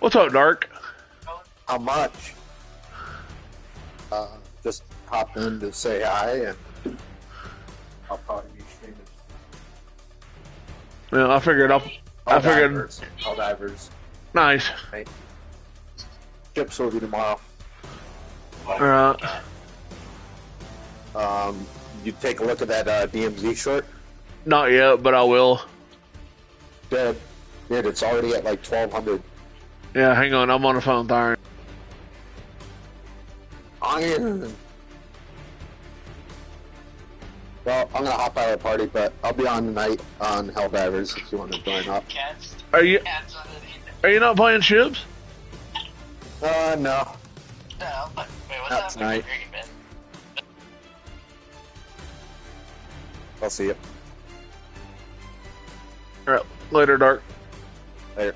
What's up, Dark? How much? Just pop in to say hi, and I'll probably be streaming. Yeah, I figured. All divers. Nice. Right. Chips will be tomorrow. Alright. You take a look at that DMZ short. Not yet, but I will. Dude, it's already at like 1,200. Yeah, hang on. I'm on the phone, Tyron. Iron. Well, I'm gonna hop out of the party, but I'll be on tonight on Helldivers if you want to join up. Are you not playing ships? No. No, but wait, what's Not up? tonight. I'll see you. Alright, later, Dark. Later.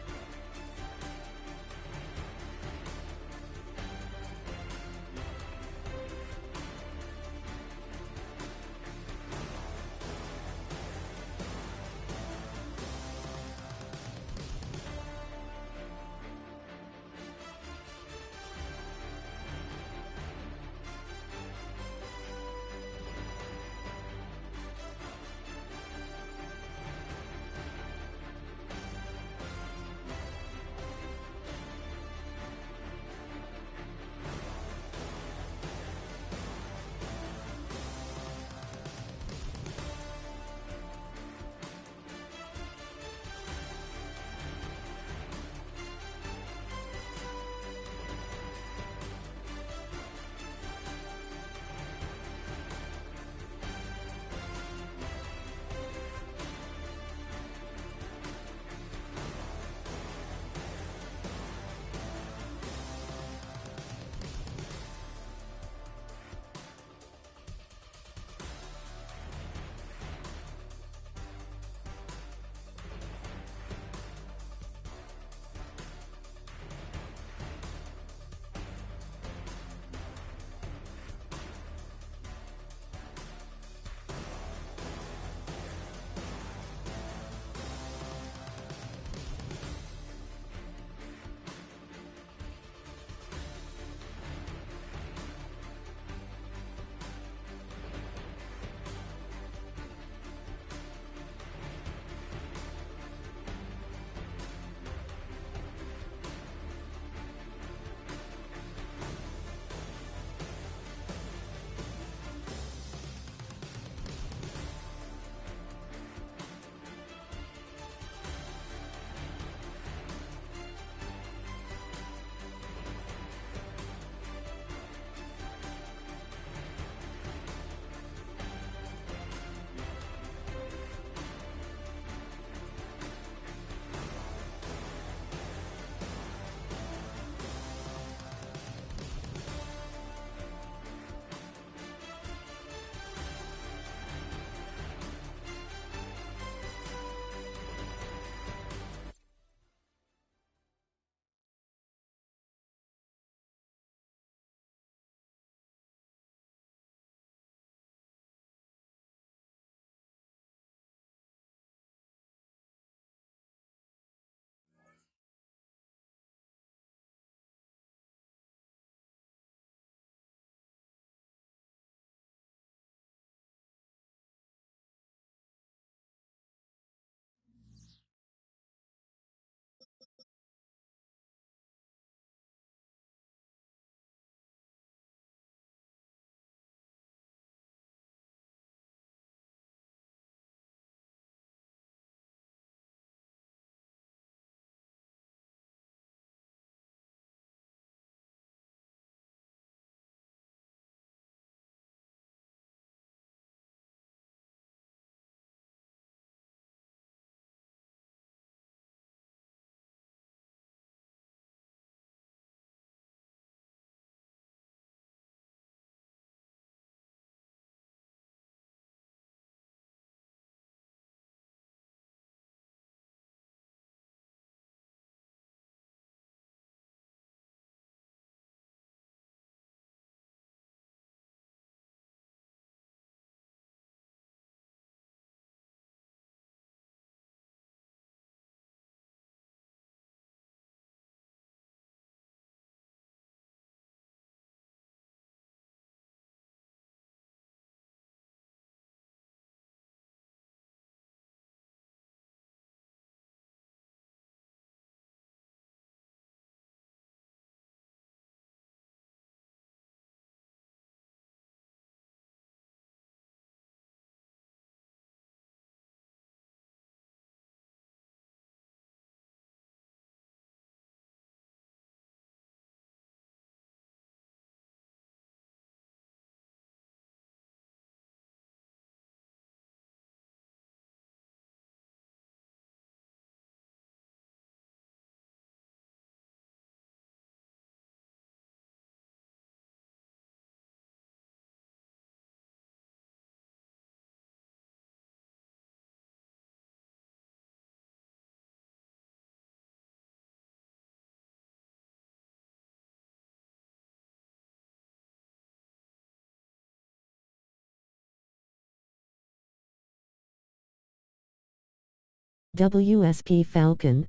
WSP Falcon.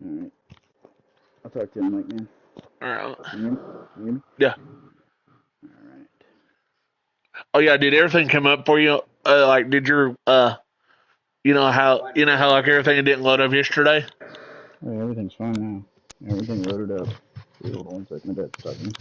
Alright. I'll talk to you in Mike, man. All right. Can you hear me? Can you hear me? Yeah. Alright. Oh yeah. Did everything come up for you? Like, did your you know how like everything didn't load up yesterday? Hey, everything's fine now. Everything loaded up. Wait, hold on one second. My dad's talking.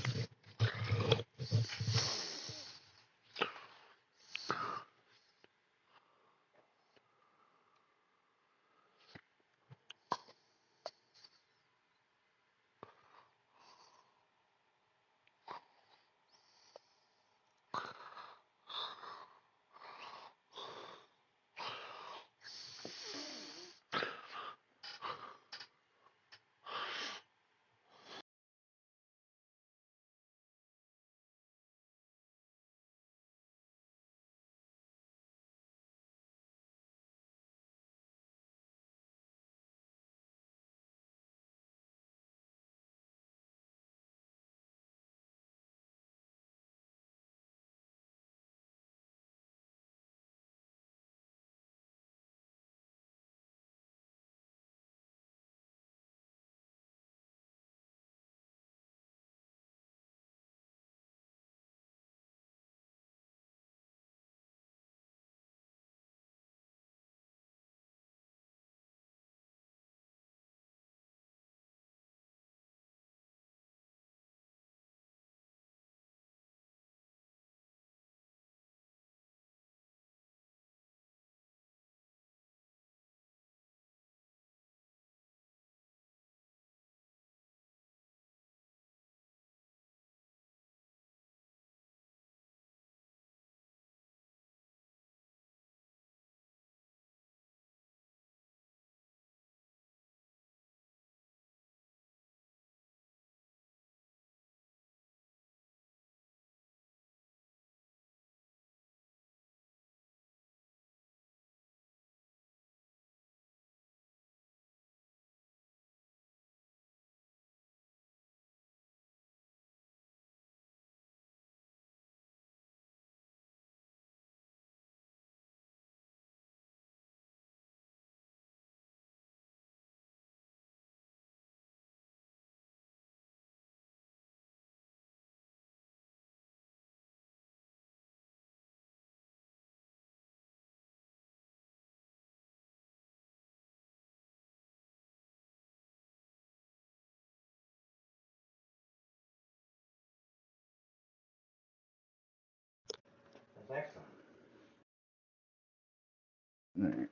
Alright.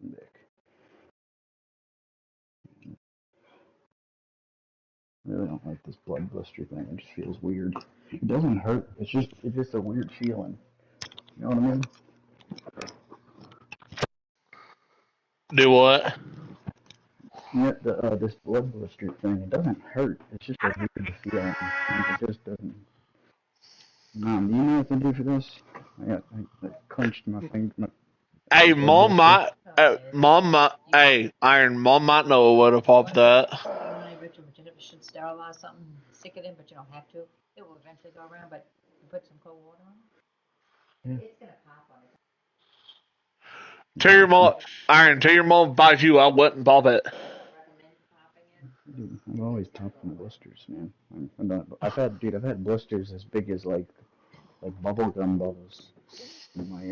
I'm back. I really don't like this blood blister thing. It just feels weird. It doesn't hurt. It's just a weird feeling. You know what I mean? Do what? Yeah, this blood blister thing. It doesn't hurt. It's just a weird feeling. Like it just doesn't. Mom, do you know what to do for this? I clenched my finger. My Hey, blood blister. hey, Iron, Mom might know what to pop that. Richard, but you should sterilize something, stick it in, but you don't have to. It will eventually go around, but you put some cold water on it. Yeah. It's gonna pop on it. Tell your mom, Iron, tell your mom buys you. I wouldn't pop it. Recommend popping it. Dude, I've always topped my blisters, man. I've had blisters as big as like bubble gum bubbles. In my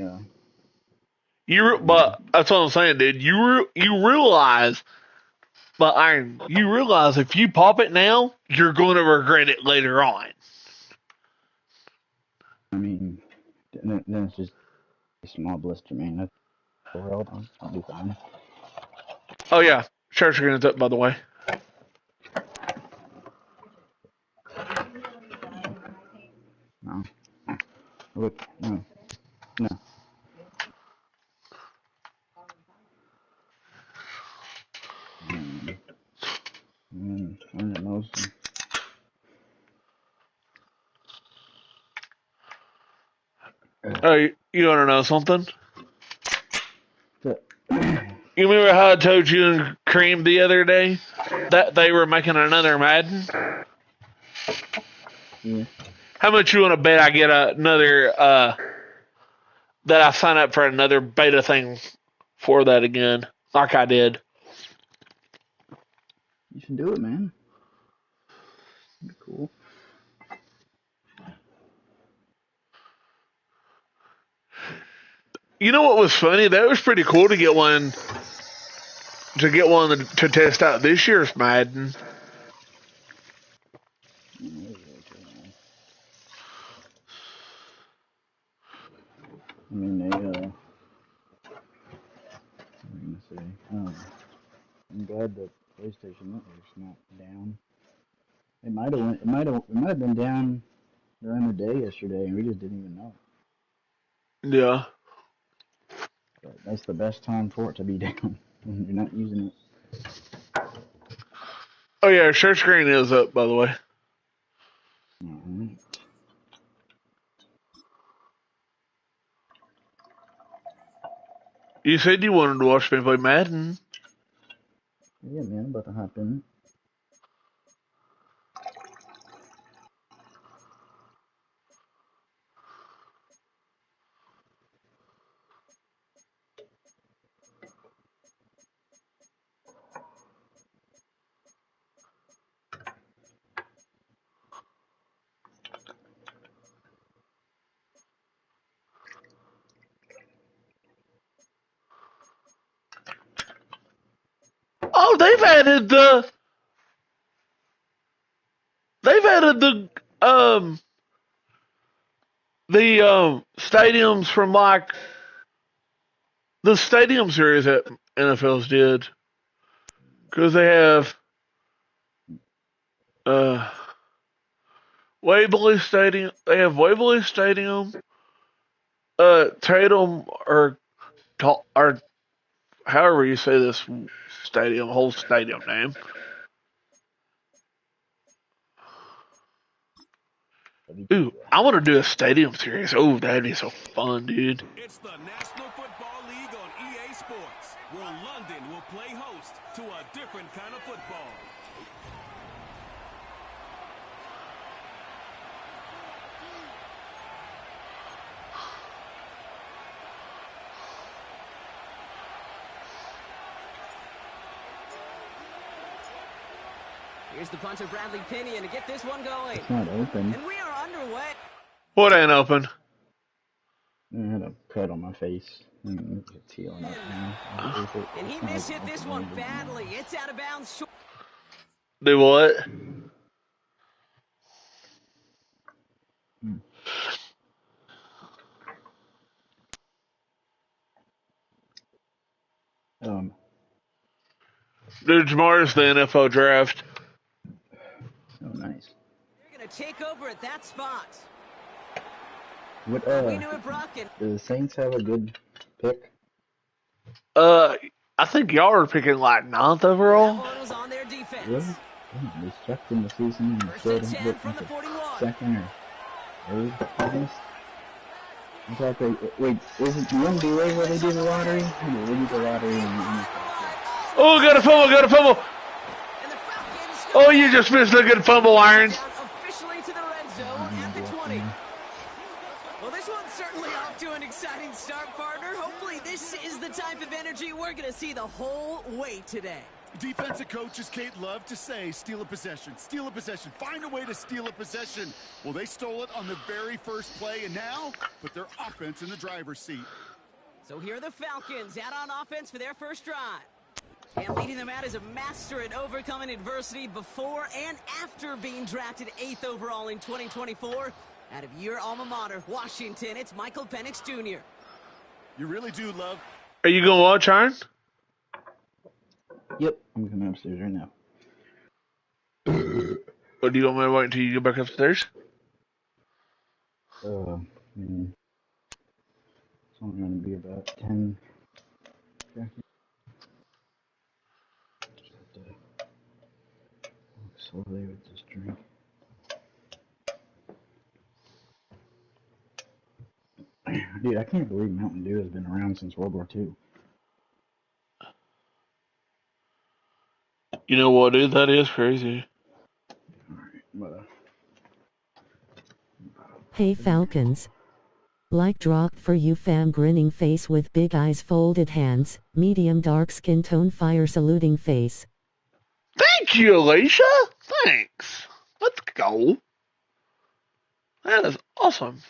But that's what I'm saying, dude. You realize, but Iron, you realize if you pop it now, you're going to regret it later on. I mean, then it's just a small blister, man. That's real. I'll be fine. Oh yeah, shirts are gonna up, by the way. No, look, no, no. Mm, I don't know. Oh, you want to know something? So, You remember how I told you and Cream the other day that they were making another Madden? yeah. How much you want to bet I get another that I sign up for another beta thing for that again, like I did? You should do it, man. It'd be cool. You know what was funny? That was pretty cool to get one to test out this year's Madden. I mean, they, what am I gonna say? I'm glad the PlayStation Network's not down. It might have been down during the day yesterday, and we just didn't even know. Yeah. But that's the best time for it to be down when you're not using it. Oh yeah, share screen is up, by the way. Alright. You said you wanted to watch me play Madden. Yeah, man, I'm about to hop in. Oh, they've added the stadiums from like the stadium series that NFL's did, because they have Waverly Stadium. They have Waverly Stadium, Tatum or however you say this whole stadium name. Ooh, I want to do a stadium series. Oh, that'd be so fun, dude. It's the National Football League on EA Sports, where London will play host to a different kind of football. Here's the punter, Bradley Pinion, to get this one going. It's not open. And we are underway. What ain't open? I had a cut on my face. It's healing up now. And he mishit this one badly. It's out of bounds. Do what? Dude, tomorrow's the NFL draft. Oh, nice. They're going to take over at that spot. What, We knew it, Brock. do the Saints have a good pick? I think y'all are picking like 9th overall. Was on their defense. Really? They sucked in the season and still didn't get into second or third, I guess. I thought wait, is it the NBA where they do the lottery? They do the lottery and Oh, got a fumble. Oh, you just missed a good fumble, Irons. Officially to the red zone at the 20. Well, this one's certainly off to an exciting start, partner. Hopefully this is the type of energy we're going to see the whole way today. Defensive coaches, Kate, love to say, steal a possession, find a way to steal a possession. Well, they stole it on the very first play, and now put their offense in the driver's seat. So here are the Falcons out on offense for their first drive. And leading them out is a master at overcoming adversity before and after being drafted 8th overall in 2024. Out of your alma mater, Washington, it's Michael Penix Jr. You really do love... Are you going to watch, Iron? Yep, I'm coming upstairs right now. Or do you want me to wait until you get back upstairs? It's only going to be about 10 seconds. Slowly with this drink. Dude, I can't believe Mountain Dew has been around since World War II. You know what, dude? That is crazy. Hey Falcons. Like dropped for you fam, grinning face with big eyes, folded hands, medium dark skin tone, fire saluting face. Thank you, Alicia. Thanks. Let's go. That is awesome.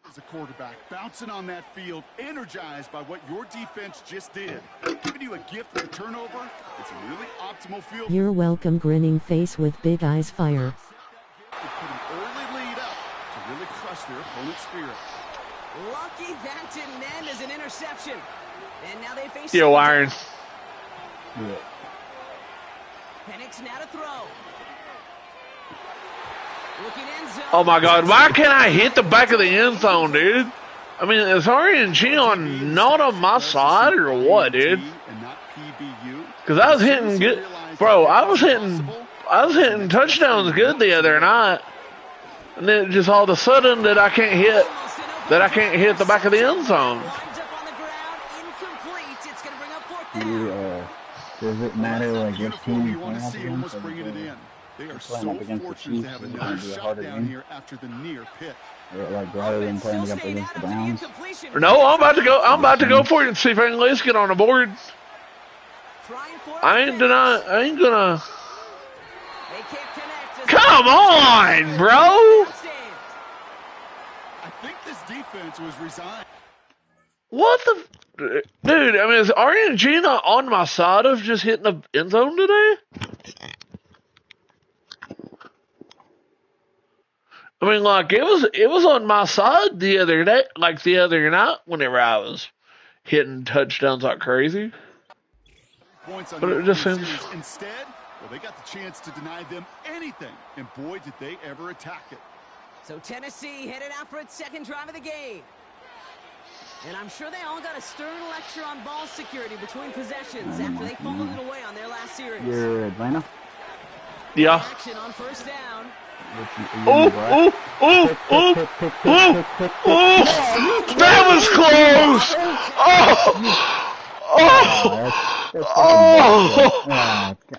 As a quarterback, bouncing on that field, energized by what your defense just did. Giving you a gift with a turnover, it's a really optimal field. You're welcome, grinning face with big eyes fire. To put an early lead up to really crush their opponent's spirit. Lucky that didn't end as an interception. And now they face... Yo, Iron. Yeah. Penix now to throw. Looking end zone. Oh my God! Why can't I hit the back of the end zone, dude? I mean, is RNG on not on my side or what, dude? Because I was hitting good, bro. I was hitting touchdowns good the other night, and then just all of a sudden that I can't hit the back of the end zone. Does it matter like which team you want to see against? almost bringing it in. They are Playing so up against the fortunate to Chiefs have is another gonna be a shot harder down game. here after the near pick. Like rather than playing up against the Browns. No, I'm about to go for it and see if I can at least get on the board. I ain't gonna. Come on, bro. I think this defense was resigned. What the, dude? I mean, is RNG not on my side of just hitting the end zone today? I mean, like it was on my side the other day, like the other night, whenever I was hitting touchdowns like crazy. But it just seems. Instead, well, they got the chance to deny them anything, and boy, did they ever attack it. So Tennessee headed out for its second drive of the game. And I'm sure they all got a stern lecture on ball security between possessions after they fumbled it away on their last series. You're Atlanta? Yeah. Action on first down. Oh! That was close!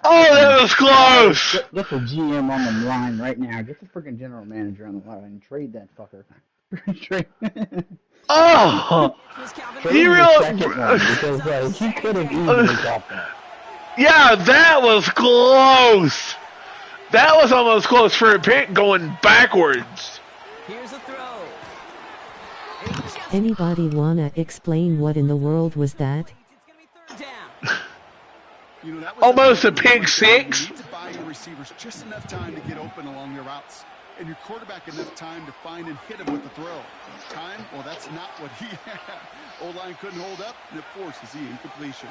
That was close! Get the GM on the line right now. Get the freaking general manager on the line and trade that fucker. Trade. He really. Because he could have easily got that. Yeah, that was close. That was almost close for a pick going backwards. Here's a throw. Anybody wanna explain what in the world was that? You know, that was Almost a pick six. You need to buy your receivers just enough time to get open along their routes, and your quarterback enough time to find and hit him with the throw. Time? Well, that's not what he had. O-line couldn't hold up, and it forces the incompletion.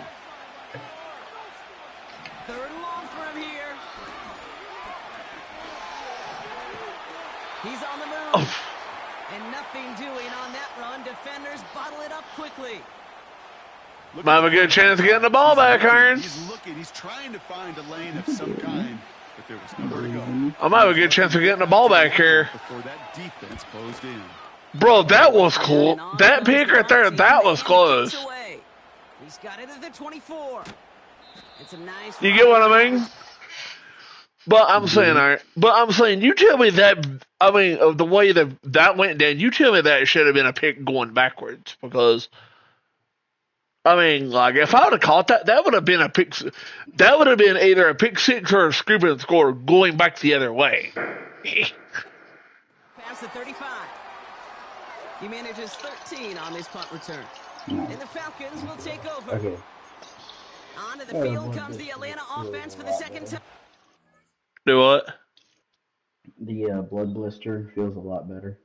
Third and long for him here. He's on the move. And nothing doing on that run. Defenders bottle it up quickly. Might have a good chance of getting the ball back, Irons. He's looking. He's trying to find a lane of some kind, but there was nowhere to go. I might have a good chance of getting the ball back here. Before that defense closed in. Bro, that was cool. That pick right there, that was close. He's got it at the 24. It's a nice. You get what I mean? But I'm saying, you tell me that. I mean, of the way that went down, you tell me that it should have been a pick going backwards because. I mean, like if I would have caught that, that would have been a pick. That would have been either a pick six or a scoop and score going back the other way. Past the 35. He manages 13 on this punt return. And the Falcons will take over. Okay. Onto the field comes the Atlanta offense for the second time. Do what? The blood blister feels a lot better.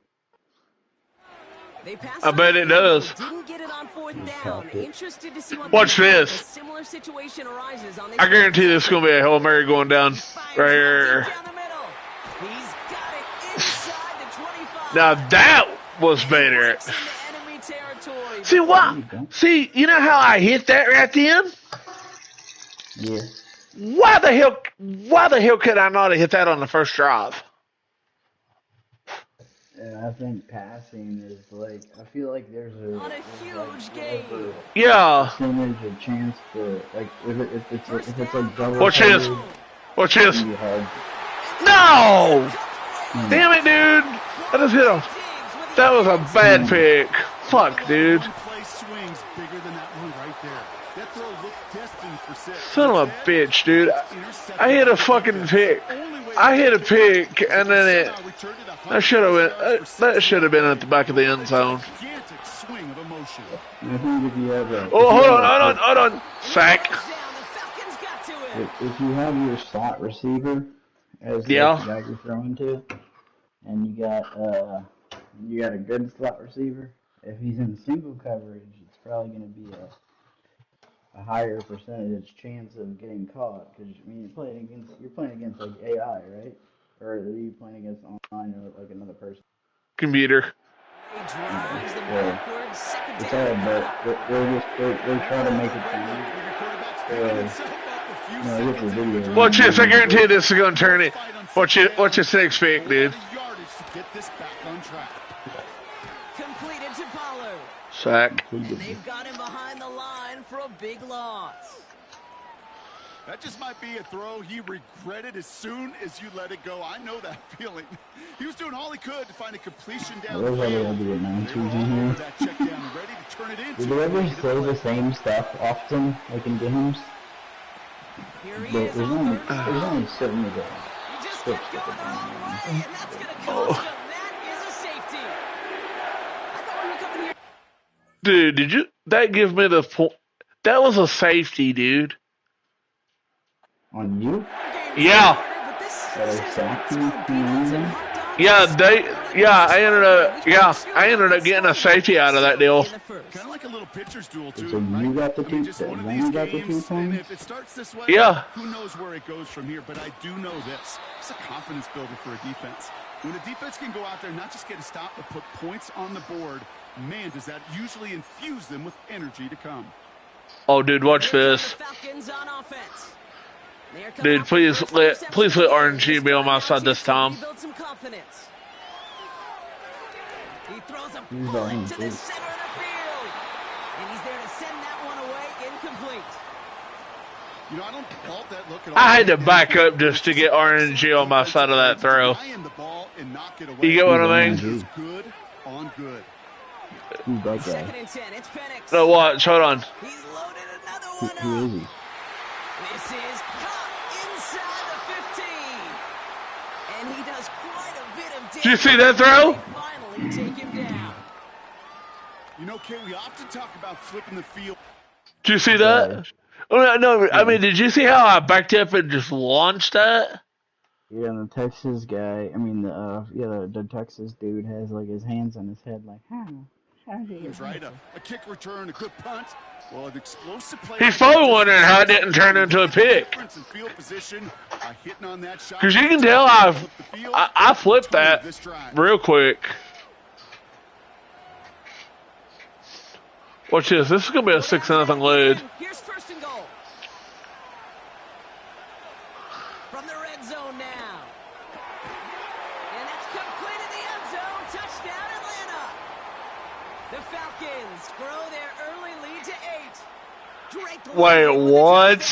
They pass I bet it does. Didn't get it on fourth down. Interested to see what Watch this. A similar situation arises on this. I guarantee this is going to be a Hail Mary going down right here. Down the middle. He's got it inside the 25. Now that was better. Into enemy territory. See what? See, you know how I hit that right then? Yeah. Why the hell could I not have hit that on the first drive? And I think passing is like, I feel like there's On a huge game. Yeah. Percentage of chance to, like, if it's like double. Watch this. coverage, Watch this. it'd be hard. No! Damn it, dude. I just hit him. That was a bad pick. Fuck, dude. One play swings bigger than that one for 6. Son of a bitch, dude. I hit a fucking pick. I hit a pick, and then that should have been at the back of the end zone. Gigantic swing of emotion. I think if you have a... Oh, hold on. Sack. If you have your slot receiver as the guy you're throwing to, and you got a good slot receiver, if he's in single coverage, it's probably going to be a higher percentage chance of getting caught. Because I mean, you're playing against like AI, right? Or are you playing against online or like another person? Computer. He drives them backwards. Second It's down. hard, but they're trying to make it sound. I get the video. Watch this. I guarantee this is going to turn it. Watch your 6 pick, dude. Completed to Pollard. Sack. And they've got him behind the line for a big loss. That just might be a throw he regretted as soon as you let it go. I know that feeling. He was doing all he could to find a completion down the field. Do they ever say the same stuff often, like in games? Here he is There's on only third. certain of them. He just kept going the wrong way, and that's going to cost him. That is a safety. I thought we were coming here. Dude, did you... That give me the point... That was a safety, dude. On you? Yeah. I ended up getting a safety out of that deal. Kind of like a little pitcher's duel, too. So you got the two, Just one of these games, and if it starts this way, who knows where it goes from here. But I do know this. It's a confidence builder for a defense. When a defense can go out there and not just get a stop, but put points on the board, man, does that usually infuse them with energy to come. Oh, dude, watch this. Dude, please let RNG be on my side this time. He throws a bullet to the center of the field. And he's there to send that one away incomplete. You know, I don't fault that look at all. I had to back up just to get RNG on my side of that throw. You get what I mean? Good on good. Who's that guy? Second and 10, it's Penix. No, watch, hold on. He's loaded another one up. Who is he? This is caught inside the 15. And he does quite a bit of damage. Did you see that throw? They finally take him down. You know, Kay, we often talk about flipping the field. Did you see that? Oh, no, I mean, did you see how I backed up and just launched that? Yeah, and the Texas guy, the Texas dude has like his hands on his head like, He's right. A kick return, a good punt. Well, an explosive play. He's probably wondering how it didn't turn into a pick. Because you can tell I flipped that real quick. Watch this. This is going to be a 6-0 lead. Here's first and goal. From the red zone now. And that's complete in the end zone. Touchdown, Atlanta. The Falcons grow their early lead to 8. Drake Wait, what?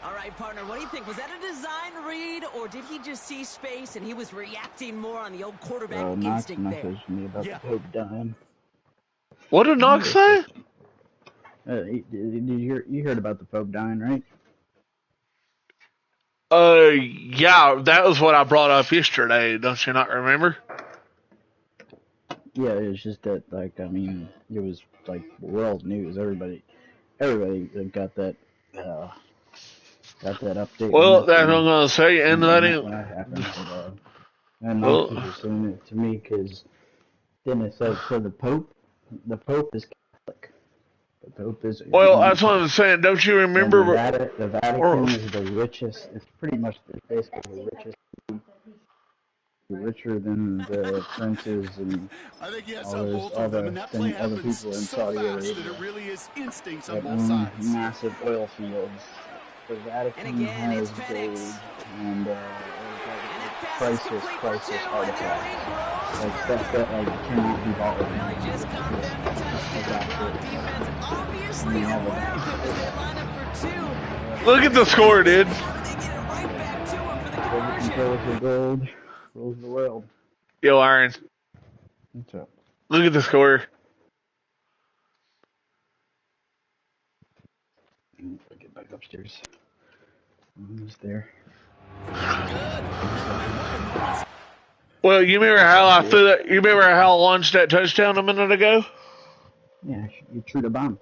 All right, partner, what do you think? Was that a design read, or did he just see space and he was reacting more on the old quarterback instinct there? Messaged me about the Pope dying. What did Knox say? You heard about the Pope dying, right? Yeah, that was what I brought up yesterday. Don't you not remember? Yeah, it's just that, like, I mean, it was like world news. Everybody got that update. Well, that's what I'm gonna say, and that ain't. And Knox was just saying it to me because then it said so the Pope is Catholic. The Pope is. Well, that's what I'm saying. Don't you remember? The Vatican is the richest. It's pretty much basically the richest. Richer than the princes and I think yes, all both other, of them, and that play other happens people in so Saudi fast Arabia. that it really is instincts on That both own sides. massive oil fields. The Vatican And again, has it's gold Penix. and priceless artifacts. Like stuff that like cannot be bought with money. Just caught them the touchdown. Broad defense obviously aware of him as they line up for 2. Look at the score, dude. They get it right back to him for the Whoever conversion. controls the gold rules the world. Yo, Iron. What's up? Look at the score. upstairs. Almost there. Well, you remember how I threw that? You remember how I launched that touchdown a minute ago? Yeah, you threw the bomb.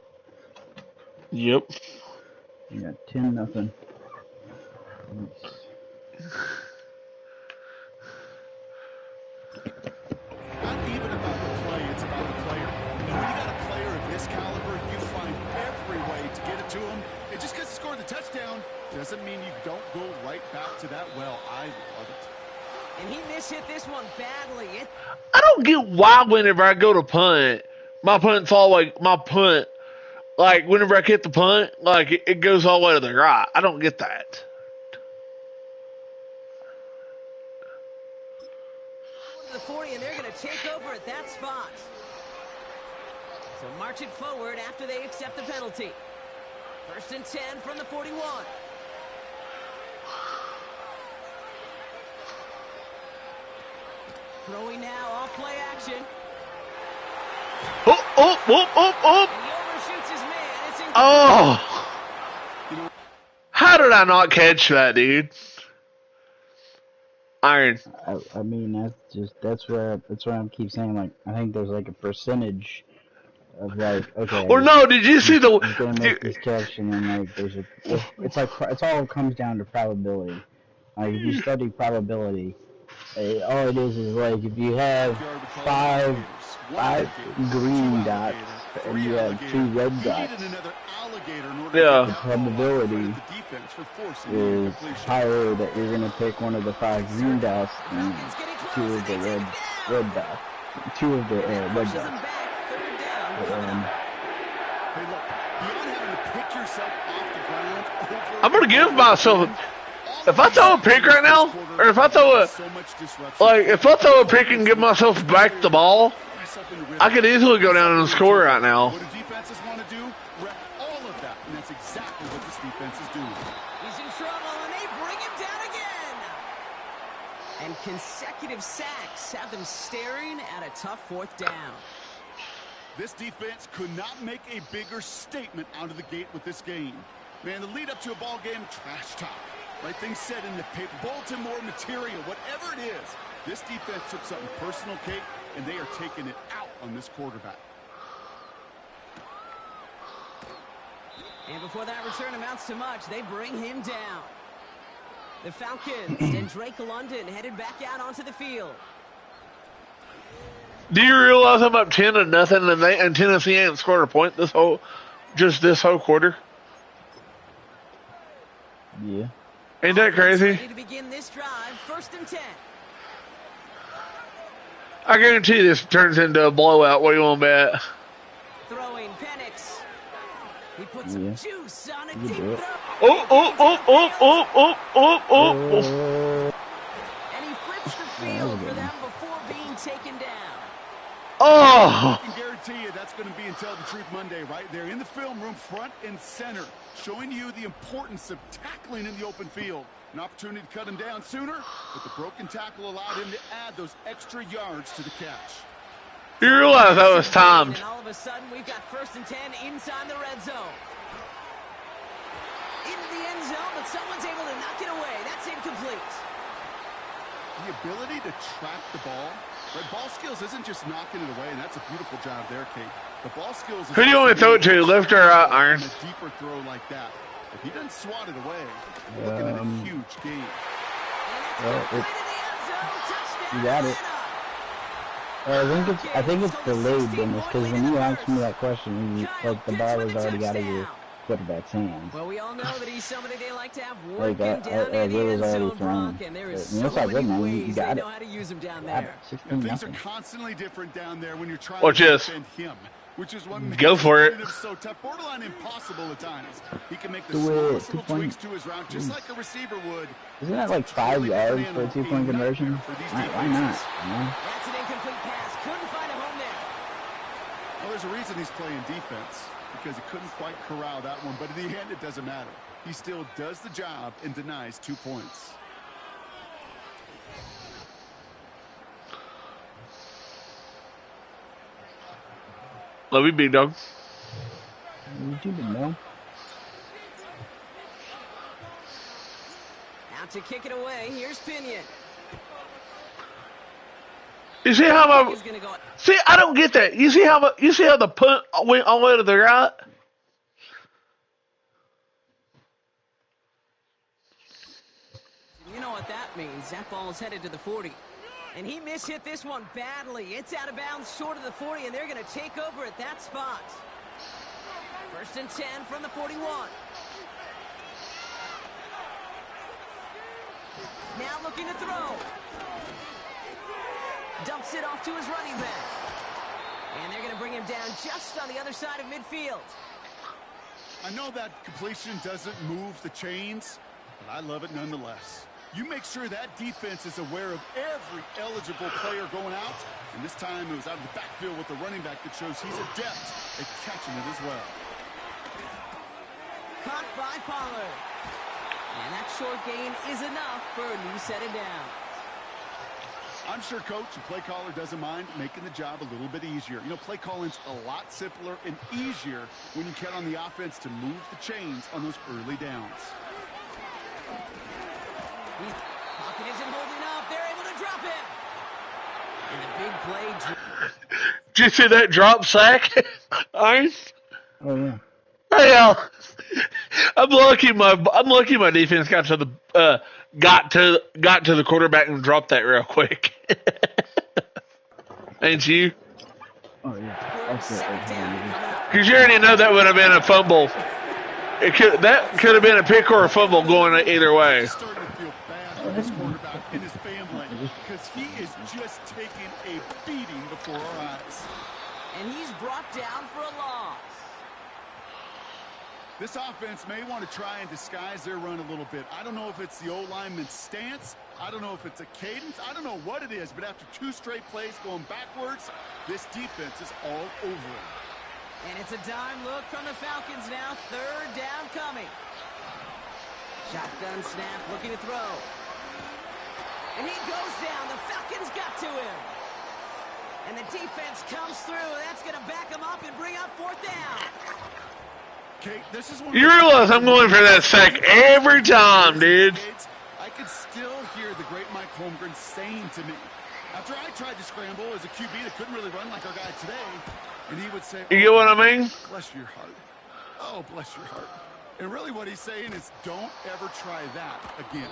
Yep. You got 10-0. Nice. Not even about the play, it's about the player. And when you got a player of this caliber, you find every way to get it to him. And just because he scored the touchdown doesn't mean you don't go right back to that well. I love it. And he mishit this one badly. I don't get why whenever I go to punt, my punt's all like my punt. Like whenever I hit the punt, like it goes all the way to the right. I don't get that. To the 40, and they're going to take over at that spot. So march it forward after they accept the penalty. 1st and 10 from the 41. Throwing now off play action. Oh. And he overshoots his man. It's incomplete. Oh. How did I not catch that, dude? Iron. I mean, that's where I keep saying, like, I think there's like a percentage of like, okay. Or no, did you see the? He's gonna make this catch, and then like it's all comes down to probability. Like if you study probability, all it is like if you have five green dots and you have 2 red dots, Yeah. the probability is higher that you're gonna pick one of the 5 green dots and 2 of the red dots. 2 of the red dots. I'm gonna give myself. If I throw a pick right now, or if I throw a pick and give myself back the ball, I could easily go down and score right now. What do defenses want to do? Wreck all of that, and that's exactly what this defense is doing. He's in trouble, and they bring him down again. And consecutive sacks have them staring at a tough 4th down. This defense could not make a bigger statement out of the gate with this game. Man, the lead up to a ball game, trash talk. Right things said in the paper, bulletin board material, whatever it is. This defense took something personal, Kate, and they are taking it out on this quarterback. And before that return amounts to much, they bring him down. The Falcons and Drake London headed back out onto the field. Do you realize I'm up 10-0 and Tennessee ain't scored a point this whole quarter? Yeah. Ain't that crazy? Ready to begin this drive, 1st and 10. I guarantee this turns into a blowout. What do you want to bet? Throwing Penix. He puts some juice on a deep it. throw. Oh. And he flips the field for them before being taken down. Oh. I can guarantee you that's going to be in Tell the Truth Monday right there in the film room, front and center, showing you the importance of tackling in the open field. An opportunity to cut him down sooner, but the broken tackle allowed him to add those extra yards to the catch. You realize that was timed. And all of a sudden, we've got 1st and 10 inside the red zone. Into the end zone, but someone's able to knock it away. That's incomplete. The ability to track the ball, right? Ball skills isn't just knocking it away, and that's a beautiful job there, Kate. The ball skills. Who do you want to throw it to, left or right, Iron? A deeper throw like that. If he doesn't swat it away, you're looking at a huge game. You got it. I think it's delayed, Dennis, because when you asked me that question, like the ball was already out of your quarterback's hands. Well, we all know that he's somebody they like to have Like working down in the end zone, Brock, and there is so many ways they know how to use him down there. And things are constantly different down there when you're trying Watch to this. defend him, which is what Go for it. makes so tough, borderline impossible at times. He can make the Do it. smallest little 2 tweaks points. to his route, just like a receiver would. Isn't that like 5 yards for a 2-point conversion? Why not? That's an incomplete pass. Couldn't find a home there. Well, there's a reason he's playing defense, because he couldn't quite corral that one, but in the end, it doesn't matter. He still does the job and denies 2 points. Love you, big dog. You didn't know. Out to kick it away. Here's Pinion. You see how my He's gonna go. see? I don't get that. You see how the punt went all the way to the right? You know what that means. That ball is headed to the 40. And he mishit this one badly. It's out of bounds short of the 40, and they're going to take over at that spot. 1st and 10 from the 41. Now looking to throw. Dumps it off to his running back. And they're going to bring him down just on the other side of midfield. I know that completion doesn't move the chains, but I love it nonetheless. You make sure that defense is aware of every eligible player going out. And this time it was out of the backfield with the running back that shows he's adept at catching it as well. Caught by Pollard. And that short gain is enough for a new set of downs. I'm sure coach and play caller doesn't mind making the job a little bit easier. You know, play calling's a lot simpler and easier when you count on the offense to move the chains on those early downs. Pocket isn't holding up. They're able to drop him. And the big play. Did you see that drop sack? Ice? Oh yeah. Hey, I'm lucky my defense got to the quarterback and dropped that real quick. Ain't you? Oh yeah. Because you already know that would have been a fumble. That could have been a pick or a fumble going either way. Starting to feel bad for this quarterback and his family because he is just taking a beating before our eyes. And he's brought down for a loss. This offense may want to try and disguise their run a little bit. I don't know if it's the O-lineman's stance. I don't know if it's a cadence. I don't know what it is, but after 2 straight plays going backwards, this defense is all over it. And it's a dime look from the Falcons now. 3rd down coming. Shotgun snap, looking to throw. And he goes down. The Falcons got to him. And the defense comes through. That's going to back him up and bring up 4th down. Kate, this is one You realize I'm going for that sack every time, dude. I could still hear the great Mike Holmgren saying to me, after I tried to scramble as a QB that couldn't really run like our guy today, and he would say, You get what I mean? bless your heart. Oh, bless your heart. And really what he's saying is don't ever try that again.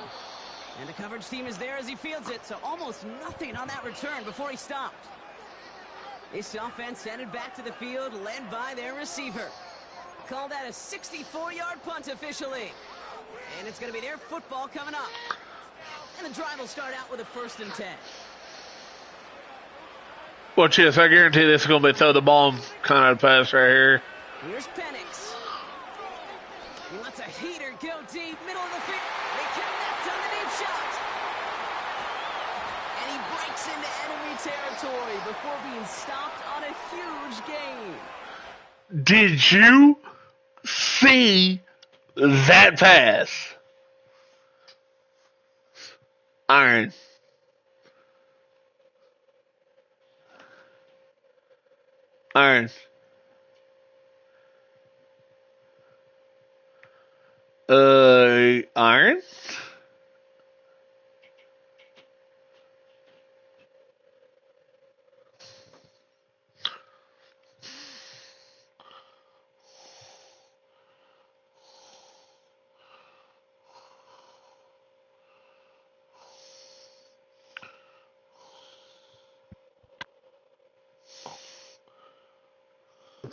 And the coverage team is there as he fields it, so almost nothing on that return before he stopped. This offense headed back to the field, led by their receiver. Call that a 64-yard punt officially. And it's going to be their football coming up. And the drive will start out with a 1st and 10. Well, Chis, I guarantee this is going to be throw the ball kind of pass right here. Here's Penix. He lets a heater go deep, middle of the field. They connect on the deep shot. And he breaks into enemy territory before being stopped on a huge gain. Did you see that pass? Iron. Iron. Iron?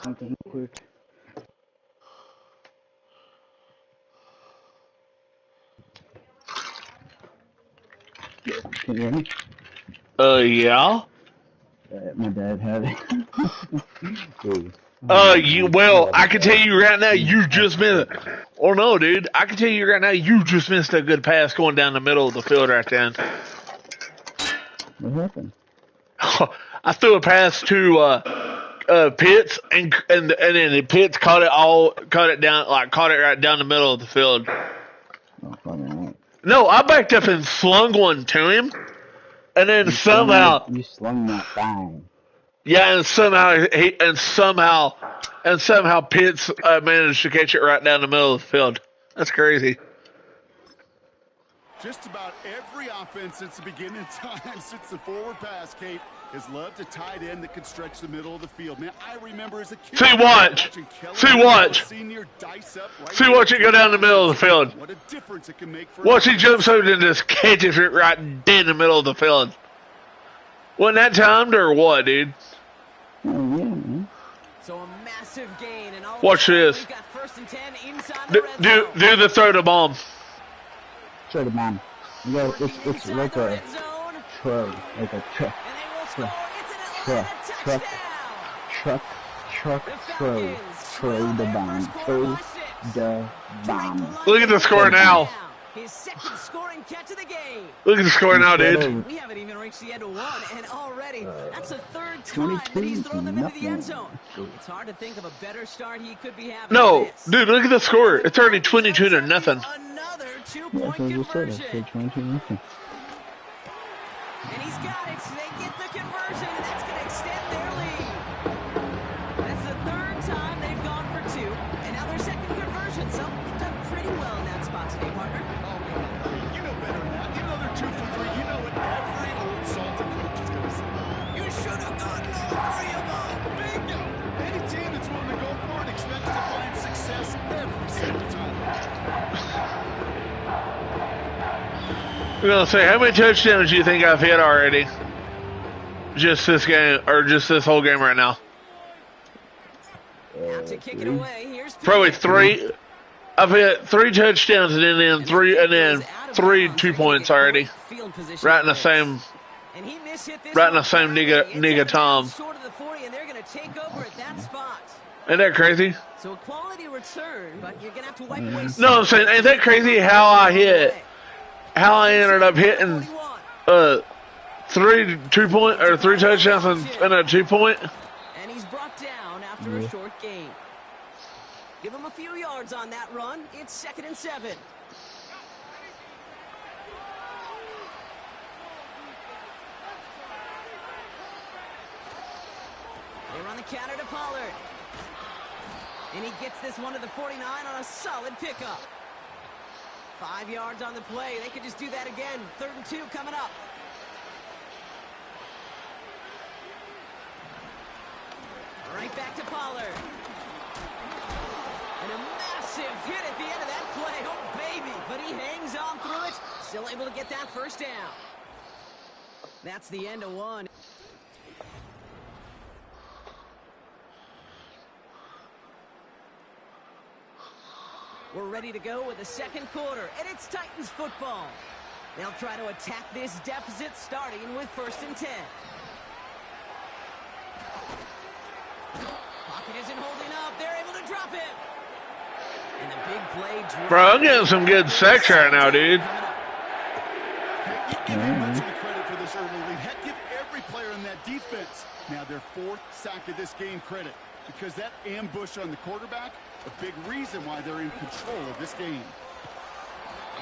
Something quick. Can you hear me? Yeah. My dad had it. Well, I can tell you right now, you just missed it. Oh no, dude, I can tell you right now, you just missed a good pass going down the middle of the field right then. What happened? I threw a pass to Pitts, and then Pitts caught it right down the middle of the field. Oh, probably not. No, I backed up and slung one to him, and then You slung that fine. yeah, and somehow Pitts managed to catch it right down the middle of the field. That's crazy. Just about every offense since the beginning of time, since the forward pass, Kate, has loved a tight end that can stretch the middle of the field. Man, I remember as a kid. See, watch. See, watch. See, watch it go down the middle of the field. What a difference it can make for Watch he jumps over and just catches it right dead in the middle of the field. Wasn't that timed or what, dude? Oh, yeah, man. So a massive gain, and all Watch this. we've got 1st and 10 inside the red zone. Do the throw to bomb. Throw the bomb. You know, it's Inside like the a red zone, throw, like a truck, and they will score. It's an truck, Atlanta truck, touchdown. truck, throw the bomb, throw the bomb. Look at the score now. His second scoring catch of the game. Look at the score now, dude. We haven't even reached the end of one, and already that's the 3rd time that he's thrown them into the end zone. It's hard to think of a better start he could be having. No, dude, look at the score. It's already 22 to nothing. Another Yeah, two-point so I just said, I conversion. said 22-0. And he's got it. So they get the conversion, and that's going to extend their lead. That's the 3rd time they've gone for 2, and now their second conversion. So they've done pretty well in that spot today, partner. Oh, come on. You know better than that. You know they're 2 for 3. You know what every old salted coach is going to say. You should have gotten all 3 of them. Bingo. Any team that's willing to go for it expects to find success every single time. I'm gonna say, how many touchdowns do you think I've hit already? Just this game, or just this whole game right now? Now to kick it away, here's Probably 3. I've hit 3 touchdowns and then 3 2-points already. Right in the same, And he mishit this right in the one same perfectly. nigga It's Tom. short of the 40, and they're going to take over at that spot. Ain't that crazy? So a quality return, but you're going to have to wipe away. No, I'm saying, ain't that crazy how I ended up hitting 3 2-point or 3 touchdowns and a 2-point. And he's brought down after a short gain. Give him a few yards on that run. It's 2nd and 7. They run the counter to Pollard. And he gets this one to the 49 on a solid pickup. 5 yards on the play. They could just do that again. 3rd and 2 coming up. Right back to Pollard. And a massive hit at the end of that play. Oh, baby. But he hangs on through it. Still able to get that 1st down. That's the end of one. We're ready to go with the 2nd quarter, and it's Titans football. They'll try to attack this deficit starting with 1st and 10. Pocket isn't holding up. They're able to drop him. And a big play drop. Bro, I'm getting some good sex right now, dude. Give him much of the credit for this early lead. Heck, give every player in that defense now their 4th sack of this game credit. Because that ambush on the quarterback, a big reason why they're in control of this game.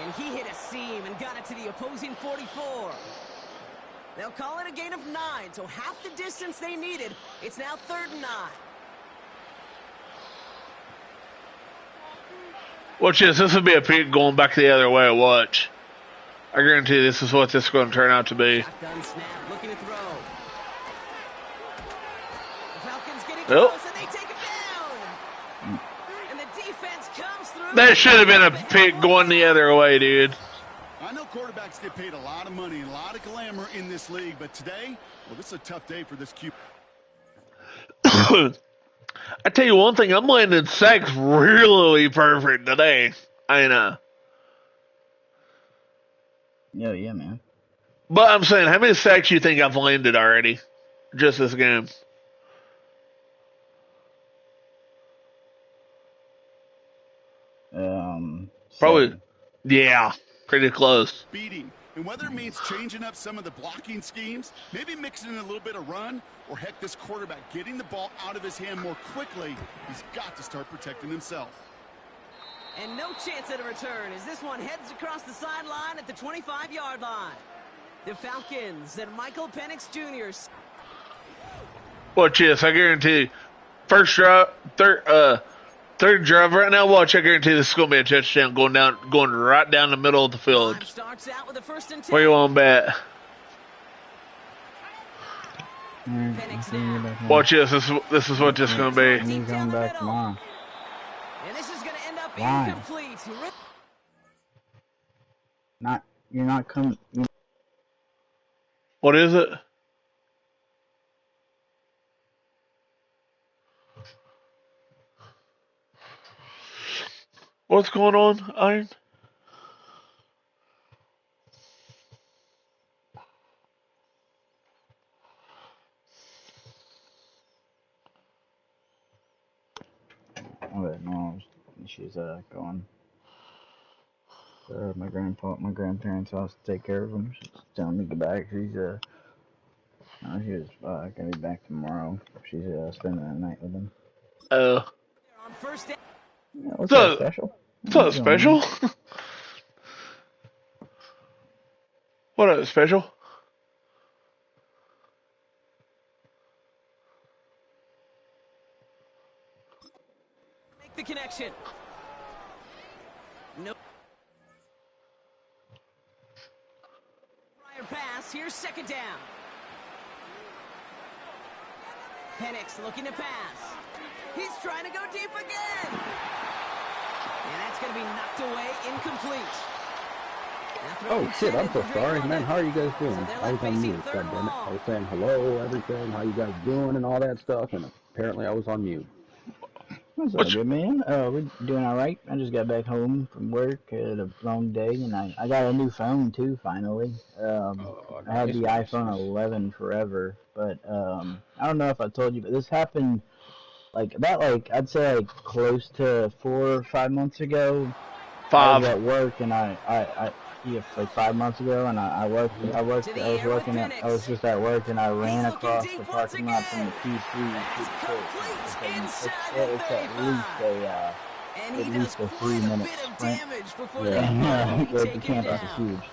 And he hit a seam and got it to the opposing 44. They'll call it a gain of 9, so half the distance they needed. It's now 3rd and 9. Watch this. This will be a pick going back the other way. Watch. I guarantee you this is what this is going to turn out to be. Shotgun snap, looking to throw. The Falcons getting Nope. close, and they take him down. And the defense comes through. That should have been a pick going the other way, dude. I know quarterbacks get paid a lot of money and a lot of glamour in this league, but today, well, this is a tough day for this QB. I tell you one thing, I'm landing sacks really perfect today. I know. Yeah, man. But I'm saying, how many sacks you think I've landed already? Just this game. Probably. 7. Yeah. Pretty close. Beating. And whether it means changing up some of the blocking schemes, maybe mixing in a little bit of run, or heck, this quarterback getting the ball out of his hand more quickly, he's got to start protecting himself. And no chance at a return as this one heads across the sideline at the 25-yard line. The Falcons and Michael Penix Jr. Watch this. I guarantee you. First drive, Third drive right now. Watch, I guarantee this is gonna be a touchdown going right down the middle of the field. Starts out with a 1st and 10. Where you want to bet? Watch this. This is what this is gonna be. He's going back tomorrow. And this is gonna end up Why? incomplete. You're not coming. What is it? What's going on, Iron? Oh, no, she's going to my grandparents' house to take care of him. She's telling me to get back. She's no, she was gonna be back tomorrow. She's spending the night with him. On first down. Yeah, what's that special? What's that special? What is special? Make the connection. Nope. Prior pass. Here's 2nd down. Penix looking to pass. He's trying to go deep again. And that's going to be knocked away, incomplete. Oh shit, I'm so sorry, man. How are you guys doing? I was on mute, goddammit. I was saying hello, everything, how you guys doing and all that stuff, and apparently I was on mute. What's up, good man? We're doing alright. I just got back home from work. Had a long day, and I got a new phone too, finally. I had the iPhone 11 forever, but I don't know if I told you, but this happened I'd say like close to 4 or 5 months ago. 5. I was at work, and like 5 months ago, and I was just at work, and I ran across the parking lot from the PC to the church. It's at least a 3-minute sprint. Yeah, the campus is huge.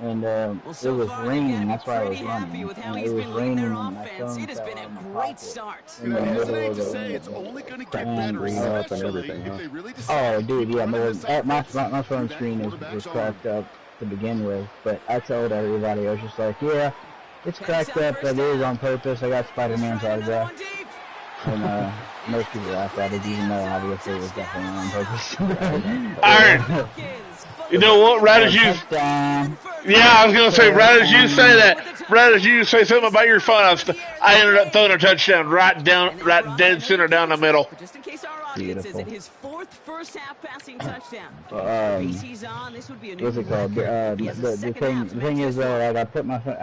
And it was raining, that's why I was running. And it was raining, and my phone It has been a great start. in the middle of It's only going to get and better, up and everything, if huh? they really decide Oh, dude, yeah, to my phone screen was cracked up to begin with, but I told everybody, I was just like, yeah, it's cracked up, but it is on purpose. I got Spider-Man's autograph. And most people laughed at it, even though obviously it was definitely on purpose. Iron. You know what? Right as you, yeah, I was gonna say, right as you say that, right as you say something about your phone, I ended up throwing a touchdown right dead center down the middle. Just in case our audience isn't his 4th first-half passing touchdown. He's on. This would be a new What's it called? The thing is though, like I put my phone,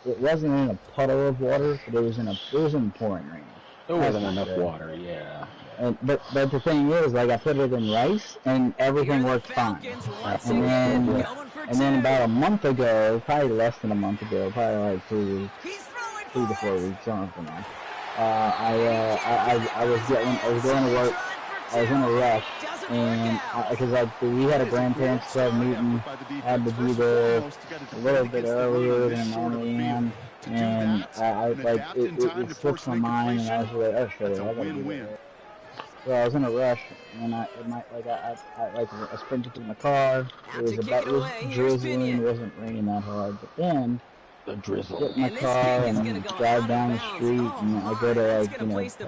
it wasn't in a puddle of water, but it was in pouring rain. There wasn't enough water, yeah. But the thing is, like I put it in rice, and everything worked fine. And then about a month ago, probably less than a month ago, probably like 3 to 4 weeks, something like. I was going to work. I was in a rush, and because we had a grandparents' club meeting, I had to be there a little bit earlier than I normally am, and it slipped my mind, and I was like, oh shit, I gotta be there. So I was in a rush, and I sprinted to my car. It was drizzling. It wasn't raining that hard, but then The drizzle. get in my car and drive down the street, and I go to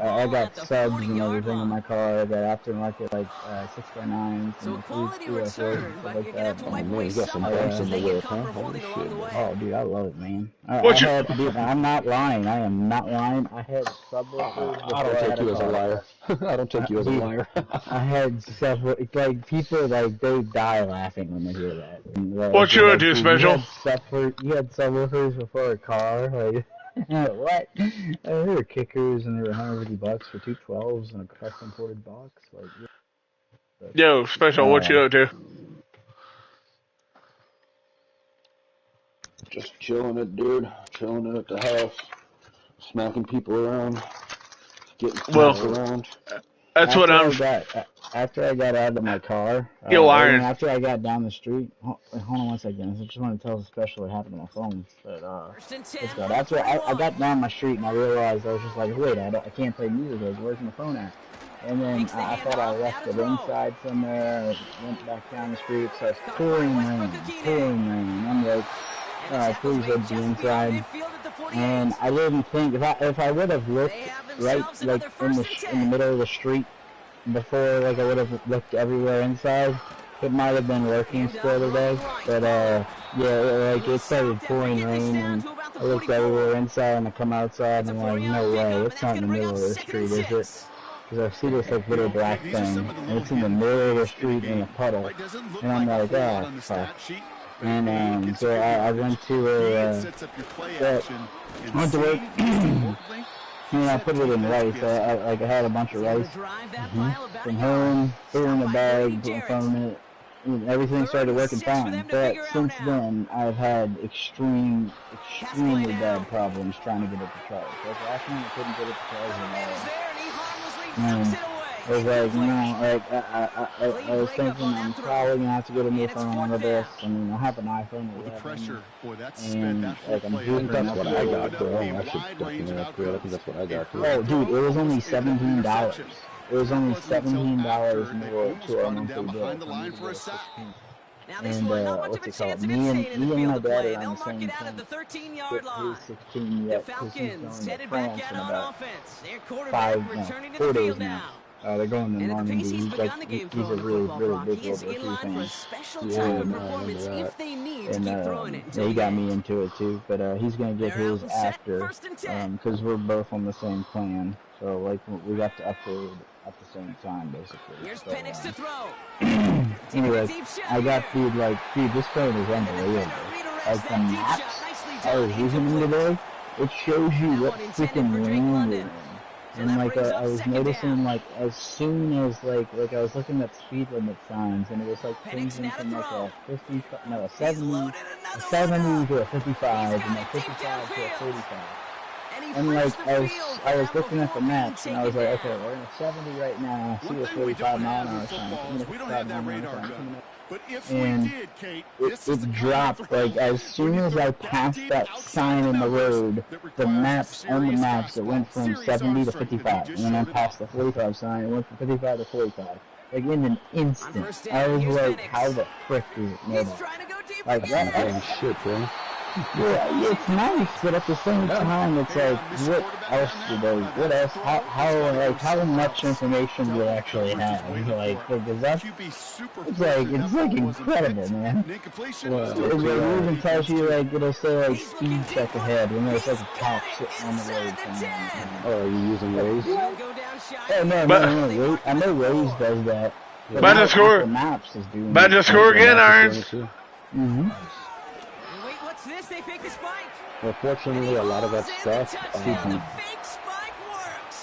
I got subs and everything in my car. I got aftermarket 6x9s and 304s and stuff like that. Oh man, you got some bumps in the whip, huh? Holy shit. Oh, dude, I love it, man. I'm not lying. I am not lying. I had subwoofers. I don't take you as a liar. I don't take you as a liar. I had subwoofers. People, they die laughing when they hear that. And, What you would do, special? You had subwoofers before a car? Like, what? There were kickers, and they were $150 for 2 12s and a custom ported box. Yo, special, what you up to? Just chilling it, dude. Chilling it at the house. Smacking people around. Getting smacked around. That's what I'm... After I got out of my car, after I got down the street, hold on 1 second. I just want to tell the special what happened to my phone. But after I got down my street and I realized I was just like, wait, I can't play music. Where's my phone at? And then I thought I left it inside somewhere. I went back down the street. So it's pouring rain. I'm like, please let be inside. And I didn't think if I would have looked right like in the middle of the street before, like I would have looked everywhere inside, it might have been working still today. But yeah, like it started pouring rain, and I looked everywhere inside, and I come outside, and I'm like, no way, it's not in the middle of the street, is it? Because I see this like little black thing, and it's in the middle of the street in a puddle, and I'm like, oh fuck. And so I went to went to work, and I put it in rice. I had a bunch of rice from home, threw it in a bag from it, and everything started working fine. But since then, I've had extremely bad problems trying to get it to charge. Like last night, I couldn't get it to charge at all. I was like, I was thinking I'm probably gonna have to get a new phone under this. I mean, I have an iPhone 11, and like I'm doing that's what I got, bro. I should definitely upgrade. I think that's what I got. Oh, dude, it was only $17. It was only $17 more to our monthly bill. And what's it called? Me and my dad are on the same thing. He's 16 yet, because he's going to France in about 4 days now. They're going to Normandy. He's a really big World War II fan. And he got me into it too. But he's gonna get his after, because we're both on the same plan. So like we got to upgrade at the same time, basically. So, anyway, I got dude, this phone is unbelievable. Like the maps I was using them today, it shows you what freaking lane we're in. And like I was noticing, like as soon as like I was looking at speed limit signs, and it was like changing from like a 70 to a 55, and a 55 to a 45. And like I was looking at the maps, and I was like, okay, we're in a 70 right now. I see a 45 mile an hour sign. And it dropped, like, as soon as I passed that sign in the road, the maps, on the maps, it went from 70 to 55, and then I passed the 45 sign, it went from 55 to 45. Like, in an instant. I was like, how the frick is it made up? Like, that shit, bro. Yeah, it's nice, but at the same time, it's like, what else do they, what else, how much information do they actually have? Like, because that's, it's like incredible, man. Well, it even tells you, like, it'll say, like, speed check ahead, when there's, like, a cop sitting on the road. Oh, are you using Waze? Oh, no, I know Waze does that. About to score. Maps is doing about to score again, Irons. This, they fake the spike. Well, fortunately, a lot of that stuff, oh,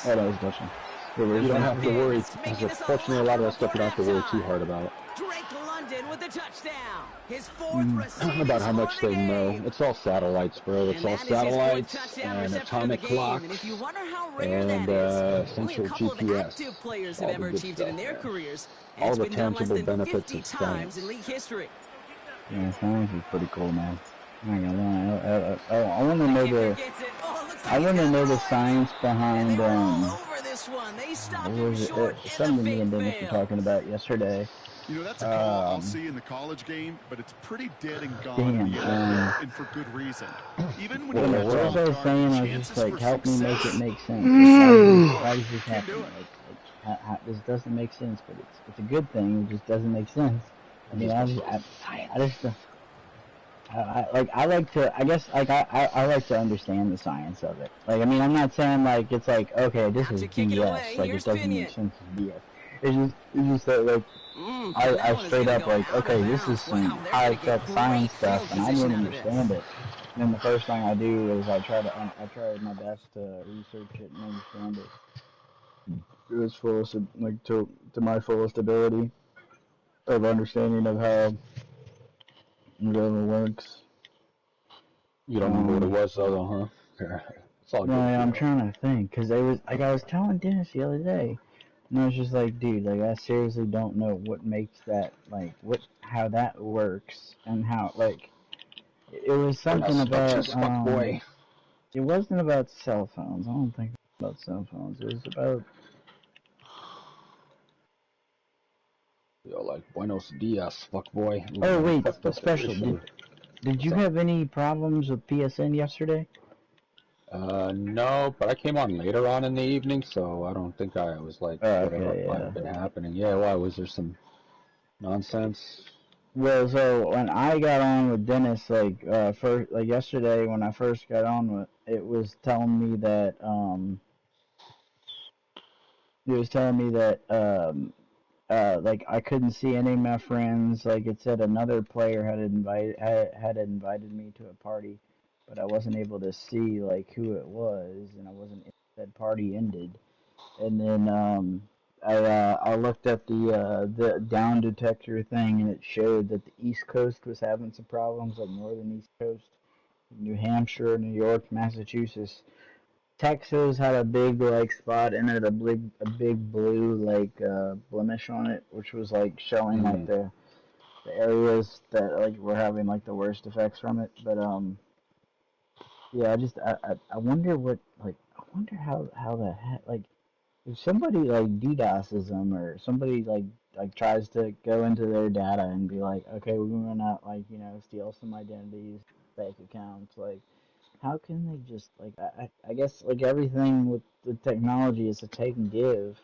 that was touching. You don't have to worry, because fortunately, a lot of that stuff you don't have to worry too hard about. Drake London with the touchdown. His fourth about how much they know. It's all satellites, bro. It's all satellites and atomic clocks and essential GPS. Players have ever achieved it in their careers. All the tangible benefits of science. In league history. Yeah, science is pretty cool, man. I want to know the science behind what was it? Something me and Dennis were talking about yesterday. You know, that's a call I'll see in the college game, but it's pretty dead and gone in the NFL, and for good reason. Even when what I was saying, I was just like, help me make it make sense. Why does this happen? Like, this doesn't make sense, but it's a good thing. It just doesn't make sense. I mean, I like to understand the science of it. Like, I mean, I'm not saying like it's like, okay, this is BS. Like, it doesn't make sense as BS. It's just that, like, I straight up like, okay, this is some high-tech science stuff, and I don't understand it. And then the first thing I do is I try my best to research it and understand it. It was fullest, like, to my fullest ability of understanding of how whatever works. You don't remember what it was, though, huh? It's all good. Yeah, I'm trying to think, because I was telling Dennis the other day, and I was just like, dude, like, I seriously don't know what makes that, like, how that works, and how, like, it was something about, it wasn't about cell phones. I don't think it was about cell phones. It was about, Yo, like, buenos dias, fuckboy. Oh wait, Fucked up special. officially. Did you have any problems with PSN yesterday? No, but I came on later on in the evening, so I don't think I was like, whatever Okay, might yeah. have been happening. Yeah, why? Was there some nonsense? Well, so when I got on with Dennis, like first, like yesterday when I first got on with, it was telling me that like I couldn't see any of my friends. Like it said another player had invited me to a party, but I wasn't able to see like who it was, and I wasn't. That party ended, and then I looked at the down detector thing, and it showed that the East Coast was having some problems, like northern East Coast, New Hampshire, New York, Massachusetts. Texas had a big like spot in it, a big blue like blemish on it, which was like showing like the areas that like were having like the worst effects from it. But yeah, I wonder what like I wonder how the heck like if somebody like DDoSes them or somebody like tries to go into their data and be like, okay, we're gonna like steal some identities, fake accounts, like how can they just like I guess like everything with the technology is a take and give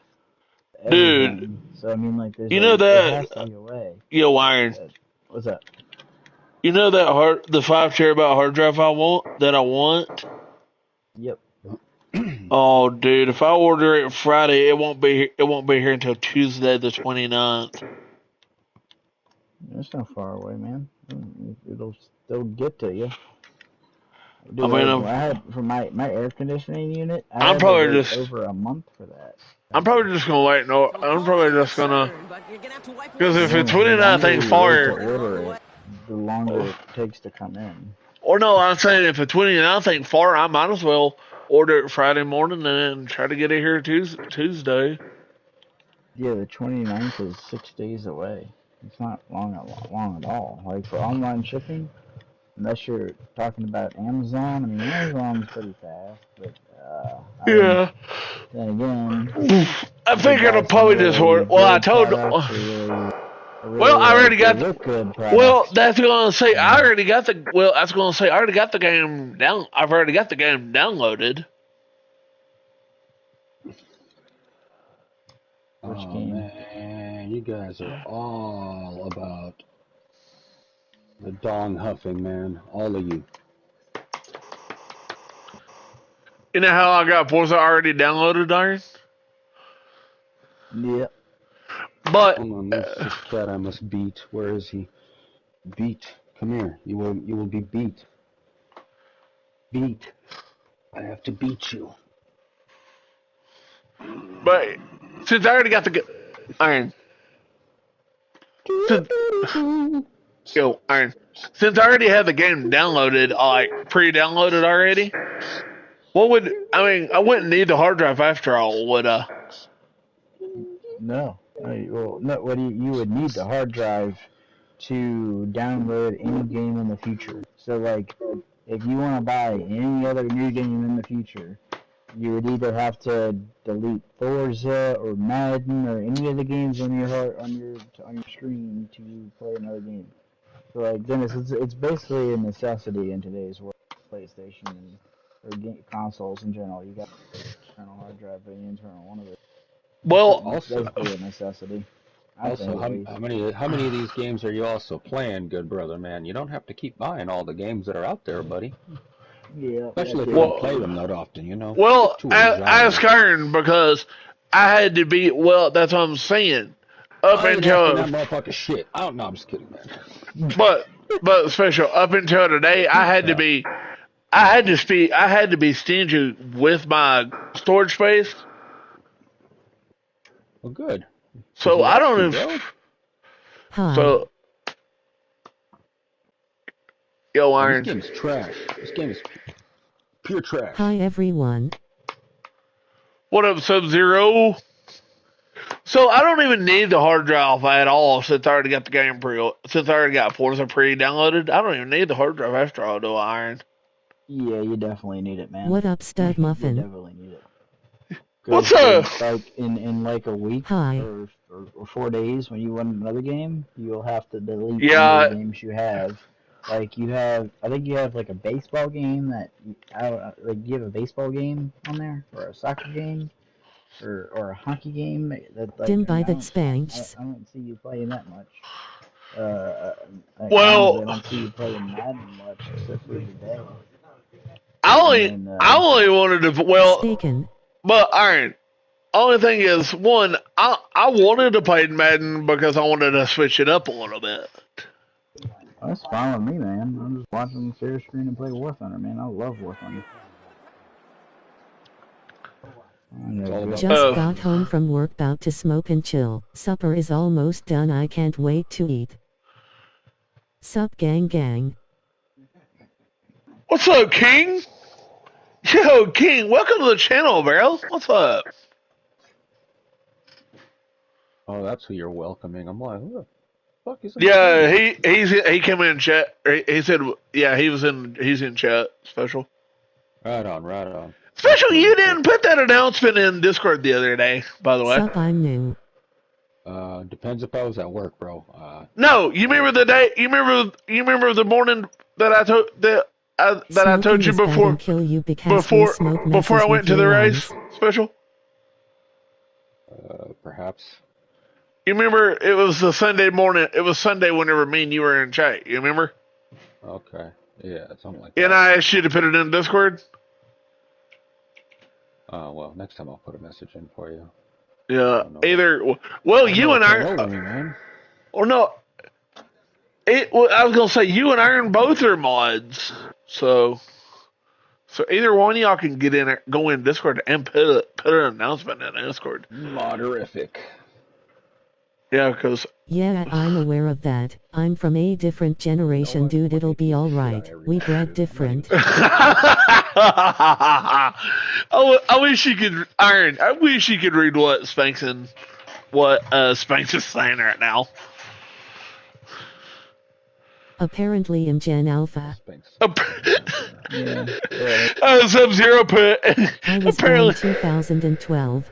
Dude, everything. So I mean like there's you know like there has to that, be a way. yo, Iron, What's up? you know that the 5 terabyte hard drive I want? Yep. Oh, dude, if I order it Friday, it won't be here until Tuesday the 29th. It's not far away, man. It'll still get to you. I Dude, mean, I had for my air conditioning unit, I I'm had to probably wait just, over a month for that. I'm probably just gonna wait. No, So I'm call me probably just gonna, concerned, but you're gonna have to wipe away because if some it's No, the 29 longer things you wait to far, order it, the longer it takes to come in. or no, I'm saying if it's 29 things far, I might as well order it Friday morning and then try to get it here Tuesday. Yeah, the 29th is 6 days away. It's not long at all. Like for online shipping, unless you're talking about Amazon. I mean, Amazon's pretty fast, but I mean, Yeah. then again, I you could think buy it'll some probably just really order. Well, I good told. products or really Well, I already like got. look good Well, products. that's gonna say I And already got the. Well, I was gonna say I already got the game down. I've already got the game downloaded. which Oh game? man, you guys are all about the dong huffing, man. All of you. You know how I got Forza already downloaded, Iron? Yep. But Hold on, there's this cat I must beat. Where is he? Beat. Come here. You will be beat. Beat. I have to beat you. but since I already got the Iron, since, Iron, since I already had the game downloaded, like pre-downloaded already, what would I mean? I wouldn't need the hard drive after all, would I? No. Well, no. What you would need the hard drive to download any game in the future. So like, if you want to buy any other new game in the future, you would either have to delete Forza or Madden or any of the games on your screen to play another game. So like Dennis, it's basically a necessity in today's world. PlayStation and consoles in general. You got an internal hard drive for the internal one of it. Well, It's Also, basically a necessity. I also, think at least. how many of these games are you also playing, good brother, man? You don't have to keep buying all the games that are out there, buddy. Yeah, Especially that if you don't too. play well, them that often, you know. well, Stick to a I genre. asked Iron because I had to be. Well, that's what I'm saying. Up I ain't asking until that motherfucker shit. I don't know. I'm just kidding, man. But special up until today, Yeah. I had to be stingy with my storage space. Well, good. Because So you I have don't to, know. bro. Hi. So yo, And this Iron, game is trash. This game is pure trash. Hi everyone. what up, Sub Zero? So I don't even need the hard drive at all since I already got the game since I already got Forza pre-downloaded. I don't even need the hard drive after all, do I, Iron? Yeah, you definitely need it, man. What up, Stud You Muffin? definitely need it. What's up? Like in like a week Hi. or 4 days, when you win another game, you'll have to delete Yeah. all the games you have. Like you have, I think you have like a baseball game that like you have a baseball game on there, or a soccer game, or a hockey game that like Dim by I that spanks. don't see you playing that much. Well, I don't see you playing Madden much except for today. I only wanted to, well, Mistaken. but Iron, only thing is, one, I wanted to play Madden because I wanted to switch it up a little bit. That's fine with me, man. I'm just watching the share screen and play War Thunder, man. I love War Thunder. Just got home from work, about to smoke and chill. Supper is almost done, I can't wait to eat. Sup gang gang. What's up, King? Yo, King, welcome to the channel, bro. What's up? Oh, that's who you're welcoming. I'm like, who the fuck is that? Yeah, he came in chat. He said, yeah, he's in chat. Special. Right on. Special, you didn't put that announcement in Discord the other day, by the way. Sup, I'm new. Depends if I was at work, bro. No, you remember the day? You remember the morning that I told I told you before I went to the race, Special? Perhaps. You remember it was the Sunday morning. It was Sunday whenever me and you were in chat. You remember? Okay. Yeah, something like that. And I asked you to put it in Discord. Well, next time I'll put a message in for you. Yeah, either. Well, you and I. Or no. I was gonna say you and Iron both are mods, so either one of y'all can get in, go in Discord and put an announcement in Discord. Moderific. Yeah, because. Yeah, I'm aware of that. I'm from a different generation, dude. It'll be all right. We bred different. I wish you could, Iron. I wish you could read what Spanx is saying right now. Apparently in Gen Alpha. Sub-Zero put. I was born in 2012.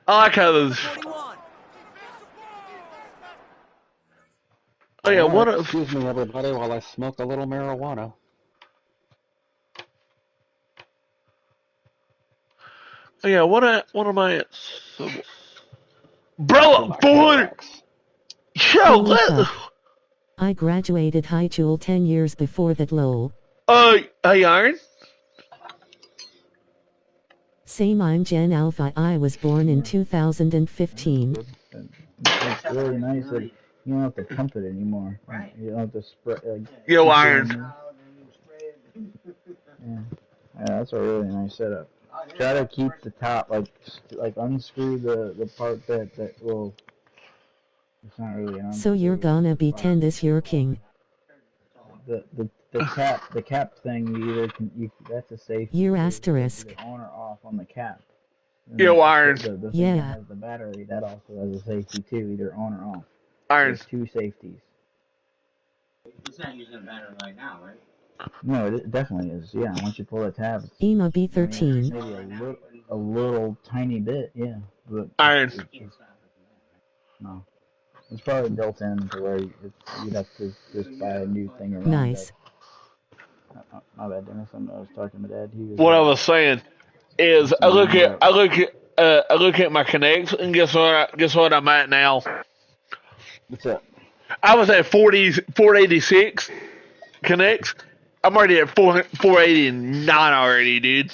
I like how those. Oh yeah, what? Excuse me, everybody, while I smoke a little marijuana. Oh yeah, what am I at? Bro, 400. Yo, I graduated high school 10 years before that, lol. Hey, Iron. Same, I'm Gen Alpha. I was born in 2015. It's really nice that you don't have to pump it anymore. Right. You don't have to spray. Yo, Iron. Yeah, that's a really nice setup. Try to keep the top, like unscrew the part that will. It's not really on. So you're gonna be 10 this year, King. The cap thing, that's a safety. Year asterisk. On or off on the cap. Yo, Iron. The thing that has the battery, that also has a safety too, either on or off. Iron. There's two safeties. It's not using a battery right now, right? No, it definitely is. Yeah, once you pull the tab. EMA B13. Maybe a little tiny bit, yeah. But Iron. No. It's probably built in to where you'd have to just buy a new thing around. Nice. My bad, Dennis. I was talking to my dad. What I was saying is, I look at my connects, and guess what I'm at now. What's up? I was at 486 connects. I'm already at 489 already, dude.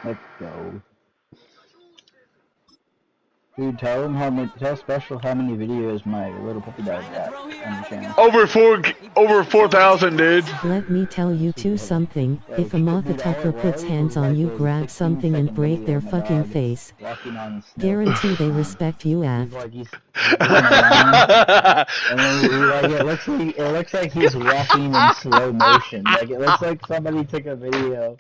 Let's go. Dude, tell Special how many videos my little puppy dog got on the channel. Over 4,000, dude. Let me tell you two something. If a moth attacker puts hands on you, grab something and break their fucking face. Guarantee they respect you, Af. And then, it looks like he's walking in slow motion. Like, it looks like somebody took a video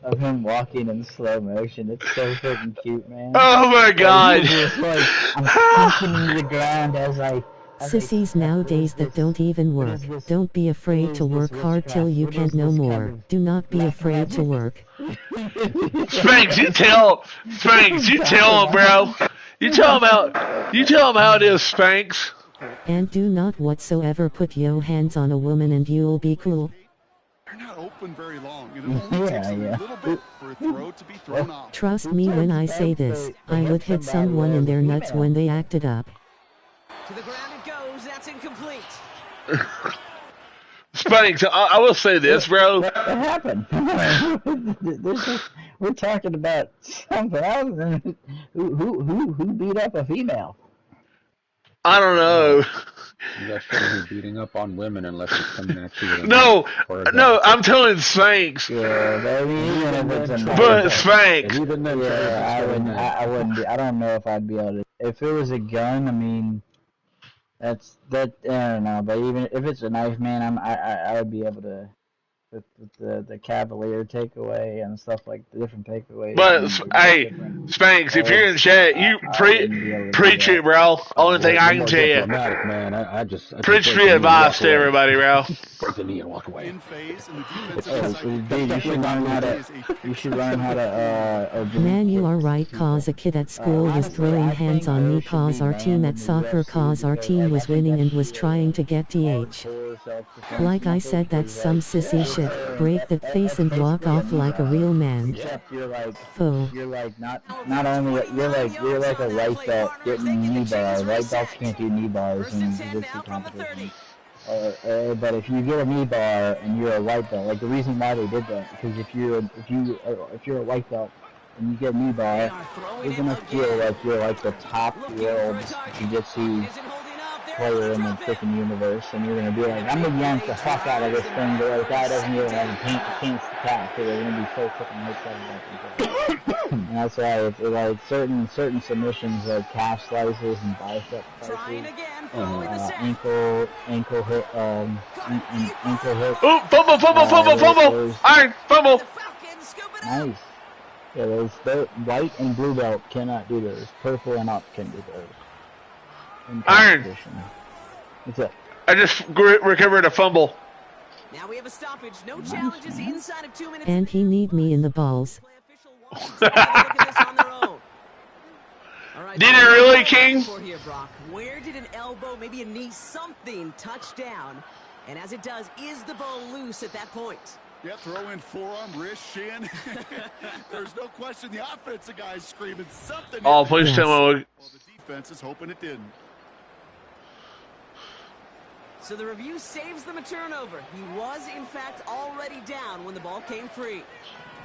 of him walking in slow motion. It's so freaking cute, man. Oh my god. I'm sinking into the ground as I Sissies nowadays that don't even work. Don't be afraid to work hard till you can't no more. Do not be afraid to work. Spanks, you tell him, bro. You tell him how it is, Spanks. And do not whatsoever put yo hands on a woman and you'll be cool. They're not open very long. It only takes a little bit for a throw to be thrown off. Trust me when I say this, I would hit someone in their nuts when they acted up. To the ground it goes. That's incomplete. Spanks, I will say this, bro. What happened? We're talking about something else. And who beat up a female? I don't know. You guys shouldn't be beating up on women unless it's coming at you. No, I'm telling Spanks. Yeah, But Spanks. Yeah, I wouldn't be. I don't know if I'd be able to. If it was a gun, I mean, I don't know. But even if it's a knife, man, I would be able to. With the Cavalier takeaway and stuff like the different takeaways. But hey, Spanks, if you're in chat, you preach it, bro. Only thing I can tell you. Man, I preach the advice to everybody, bro. Break the knee and walk away. You should learn how to. Man, you are right, cause a kid at school was throwing hands on me cause our team at soccer cause our team was winning and was trying to get DH. Like I said, that's some sissy shit. Break that face and walk off like a real man. Foe. You're like not only you're like a white belt getting knee bar. White belts can't do knee bars in jiu-jitsu competitions. But if you get a knee bar and you're a white belt, like the reason why they did that, because if you're a white belt and you get a knee bar, you're gonna feel like you're like the top world jiu-jitsu player in the freaking universe, and you're gonna be like, I'm gonna yank the fuck out of this thing, but the guy doesn't even have a chance to catch, so they're gonna be so freaking hyped up. And that's why it's like certain submissions like calf slices and bicep slices, ankle hook, ankle hook. Oh, fumble! Iron, fumble! Nice. Yeah, those white and blue belt cannot do those. Purple and up can do those. Iron. What's up? I just recovered a fumble. Now we have a stoppage. No challenges inside of 2 minutes. And he need me in the balls. Did it really, King? Where did an elbow, maybe a knee, something touch down? And as it does, is the ball loose at that point? Yeah, throw in forearm, wrist, shin. There's no question the offensive guy's screaming something. Oh, please tell me. Well, the defense is hoping it didn't. So the review saves them a turnover. He was, in fact, already down when the ball came free.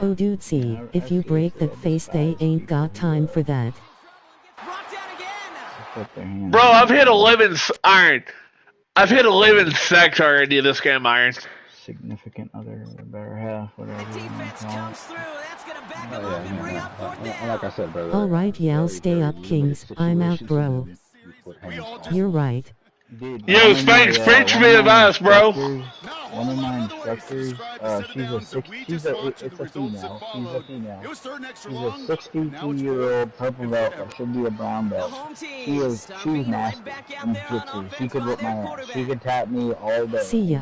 Oh, dude, see, if you break that face, they ain't got time for that. Bro, I've hit 11 iron. I've hit 11 sacks already this game, Iron. Significant other, better half, whatever. The defense comes through. That's going to back them up and bring up fourth down. Like I said, brother. Alright, y'all stay up, Kings. I'm out, bro. You're right. Dude, Yo, Spanks, preach me advice, bro. One of my instructors, it's a female. She's a female. She's a 62-year-old purple belt that should be a brown belt. She's nasty in jiu-jitsu. She could whip my ass. She could tap me all day. See ya.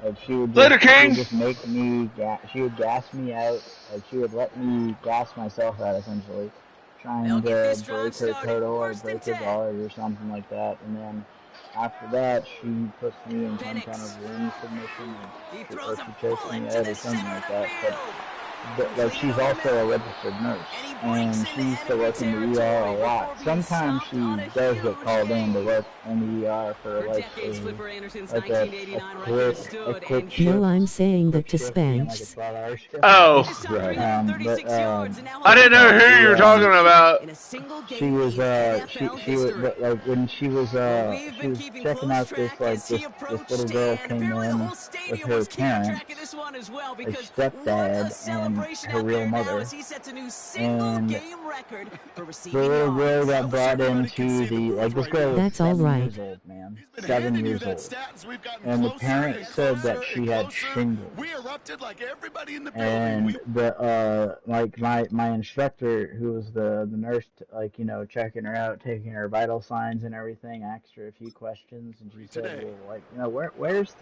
Like she would Later, King. just make me, she would gas me out. Like she would let me gas myself out, essentially, trying to break her total or break her guard or something like that. And then after that, she puts me in some kind of ring submission or she chokes me out or something like that. But like she's also a registered nurse, and she used to work in the ER a lot. Sometimes she does get called in to work in the ER for like a quick No, I'm saying that to Spanks. Oh. I didn't know who you were talking about. She was like when she was checking out this little girl came in with her parents, her stepdad, and her real mother. And the little girl got brought into the, like, this girl was 7 years old, man. 7 years old. And the parent said that she had shingles. And the, like, my instructor, who was the nurse, like, you know, checking her out, taking her vital signs and everything, asked her a few questions, and she said, well, like, you know, where does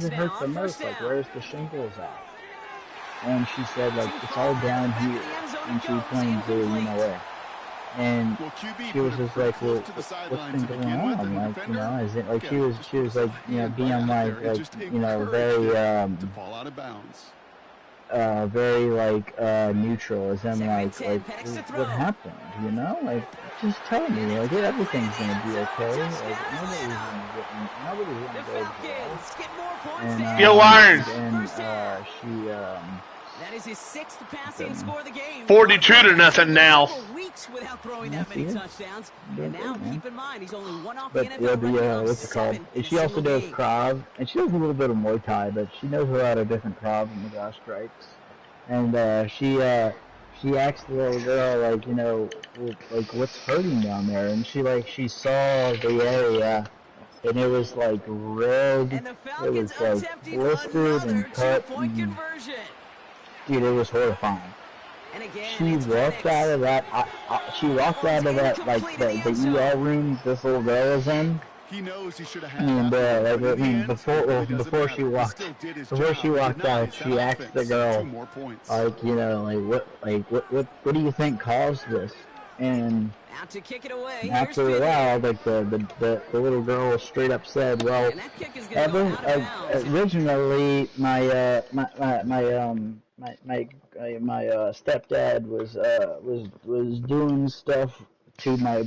it hurt the most? Like, where's the shingles at? And she said, like, it's all down here. And she pointed to, you know, where. And she was just like, well, what's been going on? Like, you know, is it, like, she was like, you know, being like, you know, very, like, neutral, as in, like, what happened, you know? Like, just tell me, like, everything's gonna be okay. Like, nobody's gonna go to jail. Yo, Iron. And, she, that is his 6th passing score of the game. 42-0 now. Weeks without throwing that many touchdowns. And now, keep in mind, he's only one off the but what's it called? She also does Krav, and she does a little bit of Muay Thai, but she knows a lot of different Krav and McGraw strikes. And she asked the little girl, like, you know, like, what's hurting down there? And she saw the area, and it was like red. It was like blistered and cut. And, dude, it was horrifying. She walked out of that. Like the ER room this little girl was in. He knows he should have had that. Like, I mean, before she walked out, she asked the girl, like, you know, what do you think caused this? And after a while, like the little girl straight up said, well, originally my stepdad was doing stuff to my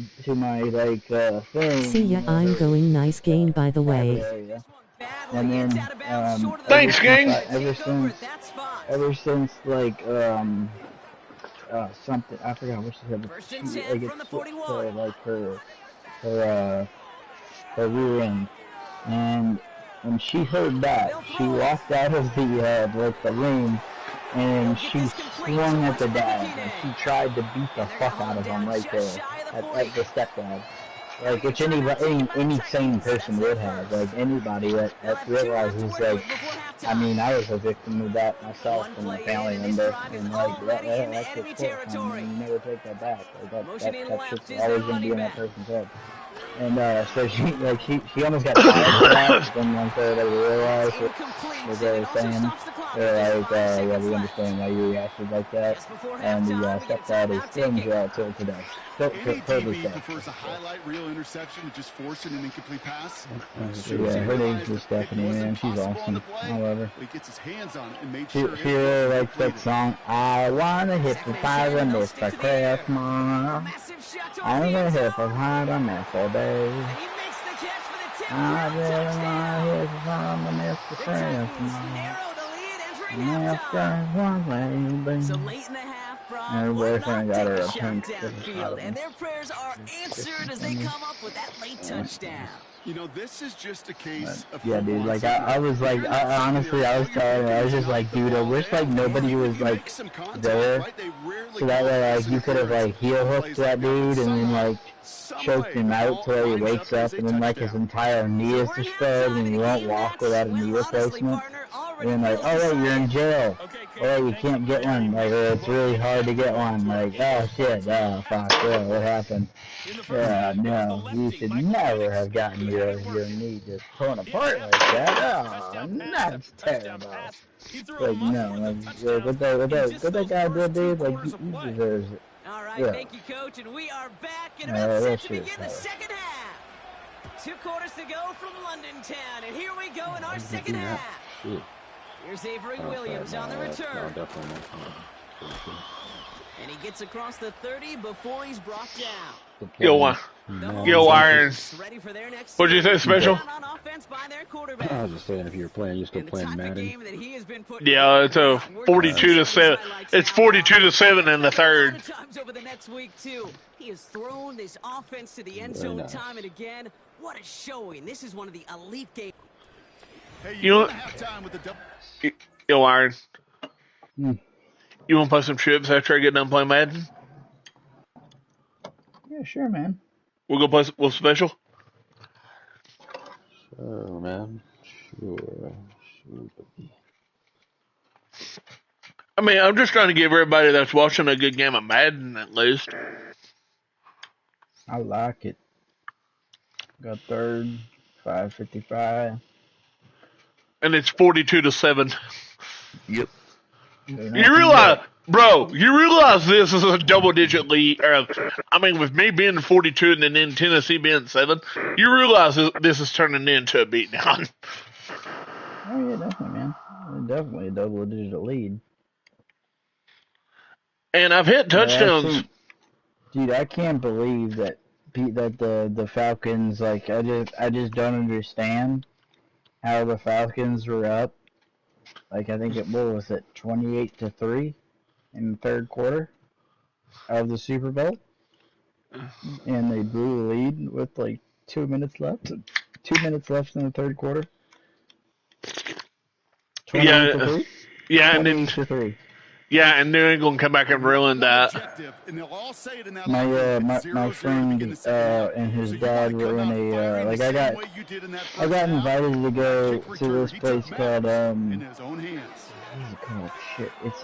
like thing. See ya, I'm going. Nice game, by the way. And then thanks, gang. Ever since like something, I forgot what she said. Like it's like her rear end, and when she heard that, she walked out of the room, and she swung at the dad, and she tried to beat the fuck out of him right there at the stepdad. Like, which any sane person would have. Like, anybody that realizes, like, I mean, I was a victim of that myself and my family member, and, like, that's just horrifying. You never take that back. Like, that's just always going to be in that person's head. And, so she almost got fired for that, then once everybody realized what they were saying, they're like, yeah, we understand why you reacted like that, and the stepdad is still in jail till today. Totally sad. Prefers a highlight reel interception to just forcing an incomplete pass. Yeah, her name's just Stephanie, man. She's awesome. I love her. He gets his hands on it and made she really likes that song. I wanna hit the fire and miss the Christmas. I'm gonna hit the fire and miss all day. I really wanna hit the fire and miss the Christmas. So late in the half, Brock, her boyfriend got her a touchdown pink downfield, and their prayers are answered as they come up with that late touchdown. You know, this is just a case of yeah, dude. Like I was like, honestly, I was telling her, I was just like, dude, I wish like nobody was like there, so that way like you could have like heel hooked that dude and then like choked him out till he wakes up, and then like his entire knee is destroyed and he won't walk without a knee replacement. And then like, oh wait, you're in jail. Oh, you can't get one. Like, it's really hard to get one. Like, oh shit, oh fuck, yeah, what happened? Yeah, no, you should never have gotten your knee just torn apart like that. Oh, that's terrible. Like, no, like, what that guy did, dude, like, he deserves it. All right, yeah. Thank you, Coach, and we are back and about set to begin the second half. 2 quarters to go from London Town, and here we go in our second half. Here's Avery Williams on the return. And he gets across the 30 before he's brought down. Yo, Iron. What'd you say, Special? I was just saying, if you were playing, you're still playing Madden. Yeah, it's a 42-7. It's 42-7 in the third. Over the next week too. He has thrown this offense to the end zone time and again. What a showing! This is one of the elite games. Yo, Iron. You want to play some chips after I get done playing Madden? Yeah, sure, man. We'll go play a special. Sure, man. Sure. I mean, I'm just trying to give everybody that's watching a good game of Madden at least. I like it. Got third, 5:55. And it's 42-7. Yep. You realize, bro, you realize this is a double-digit lead. I mean, with me being 42 and then Tennessee being 7, you realize this is turning into a beatdown. Oh, yeah, definitely, man. Definitely a double-digit lead. And I've hit touchdowns. Dude, I can't believe that the Falcons, like, I just don't understand how the Falcons were up. Like, I think what was it, 28-3 in the third quarter of the Super Bowl? And they blew the lead with, like, 2 minutes left. 2 minutes left in the third quarter. 28-3? Yeah, and then 28-3. Yeah, and New England come back and ruin that. My friend and his dad were in a like I got invited to go to this place called what is it called? Shit, it's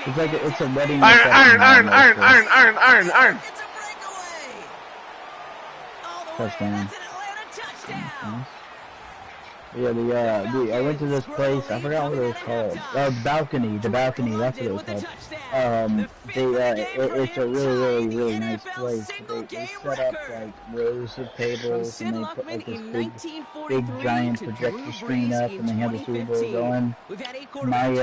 it's like it's a wedding. Iron. Touchdown. Yeah, I went to this place. I forgot what it was called. The balcony. That's what it was called. It's a really nice place. They set up like rows of tables and they put like this big giant projector screen up and they had the Super Bowl going. My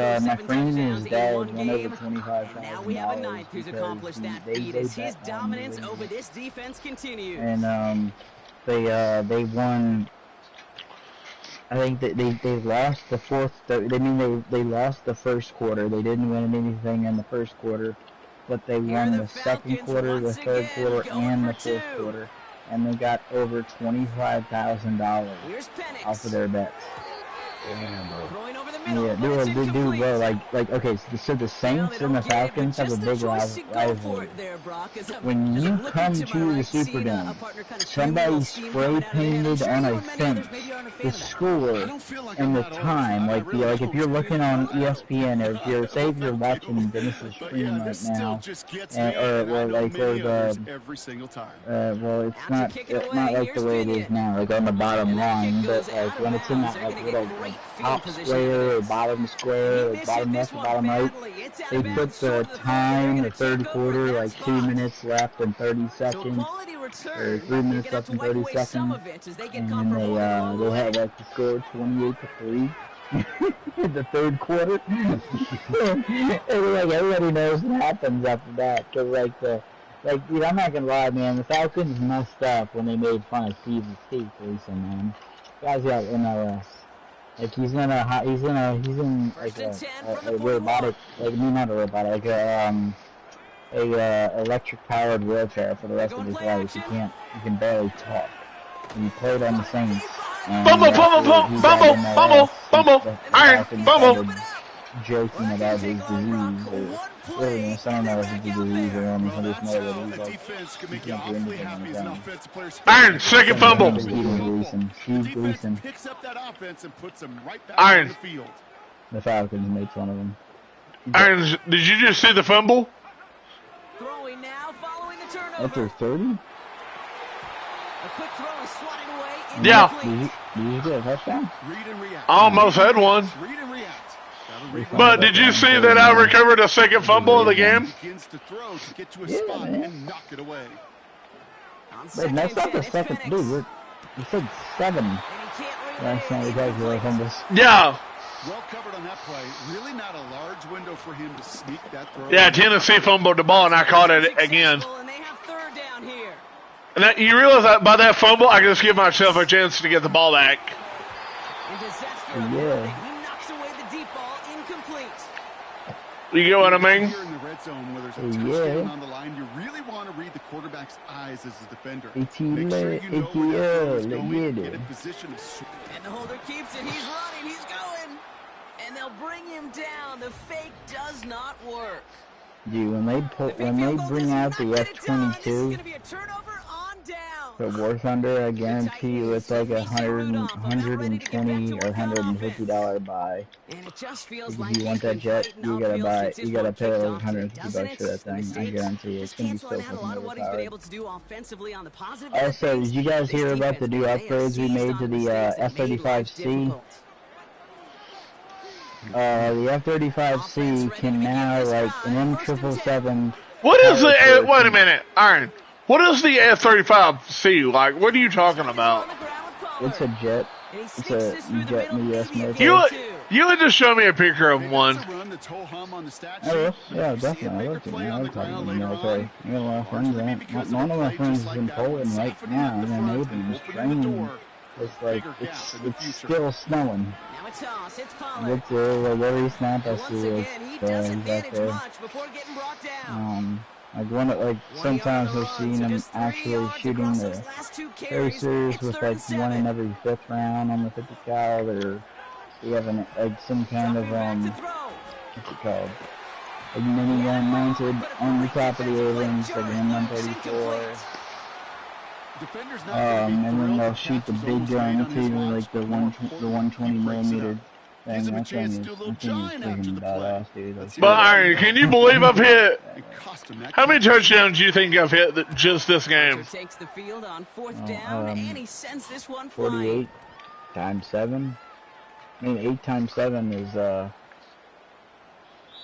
friend and his dad won over $25,000 because they bet on the and they won. I think that they lost the they lost the first quarter. They didn't win anything in the first quarter, but they won the second quarter, the third quarter, and the fourth quarter, and they got over $25,000 off of their bets. Yeah, dude, bro, like, okay, so the Saints and the Falcons have a big rivalry. When you come to the Superdome, somebody spray painted on a fence the score and the time. Like if you're looking on ESPN, or if you're watching Dennis's stream right now, well, it's not like the way it is now, like on the bottom line, but like when it's in that like little top square or bottom square, or bottom left or bottom right, they put the time, the third quarter, like 2 minutes left and 30 seconds, or 3 minutes left and 30 seconds, and then they have like the score 28-3 in the third quarter. And like everybody knows what happens after that, because dude, I'm not gonna lie, man, the Falcons messed up when they made fun of Steve recently, man. Guys got MLS. Like he's in like a robotic, like not a robotic, like a electric powered wheelchair for the rest of his life. He can barely talk. And he played on the Saints. Bumble, iron, bumble. Joking about his disease, or really, I don't know if it's a disease or only I just know that he's like, he can't do anything on his own. Iron, second fumble. Steve Gleason. Iron. The Falcons made fun of him. Iron, did you just see the fumble? After 30? Yeah. Did you get a touchdown? I almost had one. But did you see that I recovered a second fumble of the game? Yeah, man. Wait, that's not the second. Dude, you said 7 last time we got your fumbles. Yeah. Well covered on that play. Really not a large window for him to sneak that throw. Yeah, Tennessee fumbled the ball and I caught it again. And that, you realize that by that fumble, I can just give myself a chance to get the ball back. Yeah. You get what I mean? Here in the red zone where there's a touchdown on the line, you really want to read the quarterback's eyes as a defender. Make sure you know where that throw is going, get in position. And the holder keeps it. He's running. He's going. And they'll they'll bring him down. The fake does not work. Dude, when they bring out the F-22 for War Thunder, I guarantee you it's like $120 or $150 buy. If you want that jet, you gotta pay like $150 for that thing. I guarantee you, it's gonna be so fucking overpowered. Also, did you guys hear about the new upgrades we made to the F-35C? The F-35C can now, like, an M777... What is the... wait a minute, Iron. What is the F-35C? Like, what are you talking about? It's a jet. It's a jet in the U.S. military. You would just show me a picture of one. Oh, yeah, definitely. I love it, man. I love talking about the military. I got a lot of friends in it. One of my friends is in Poland right now, and their neighbor is training. It's like, it's still snowing. It's every snap I see is exactly. Like sometimes I've seen them actually shooting the tracers with like one in every 5th round on the 50 cal, or we have like some kind of what's it called? A minigun mounted on the top of the A-wings, like an M134. And then they'll shoot the big gun too, like the 120mm thing. That thing is freaking badass, dude. But Iron, can you believe I've hit? How many touchdowns do you think I've hit just this game? Takes the field on 4th down, and he sends this one 48 times 7. I mean, 8 times 7 is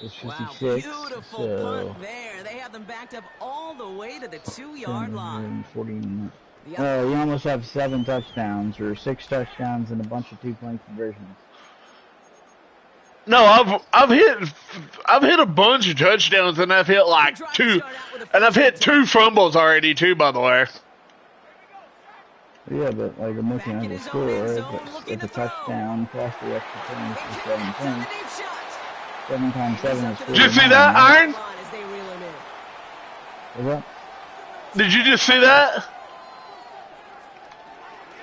56. Beautiful punt there. They have them backed up all the way to the 2-yard line. You almost have 7 touchdowns, or 6 touchdowns, and a bunch of 2-point conversions. No, I've hit a bunch of touchdowns, and I've hit like 2, and I've hit 2 fumbles already too. By the way. Yeah, but like I'm looking at the score, it's a touchdown plus the extra points for 7 points. 7 times 7 is 49. Did you see that, Iron? What's that? Did you just see that?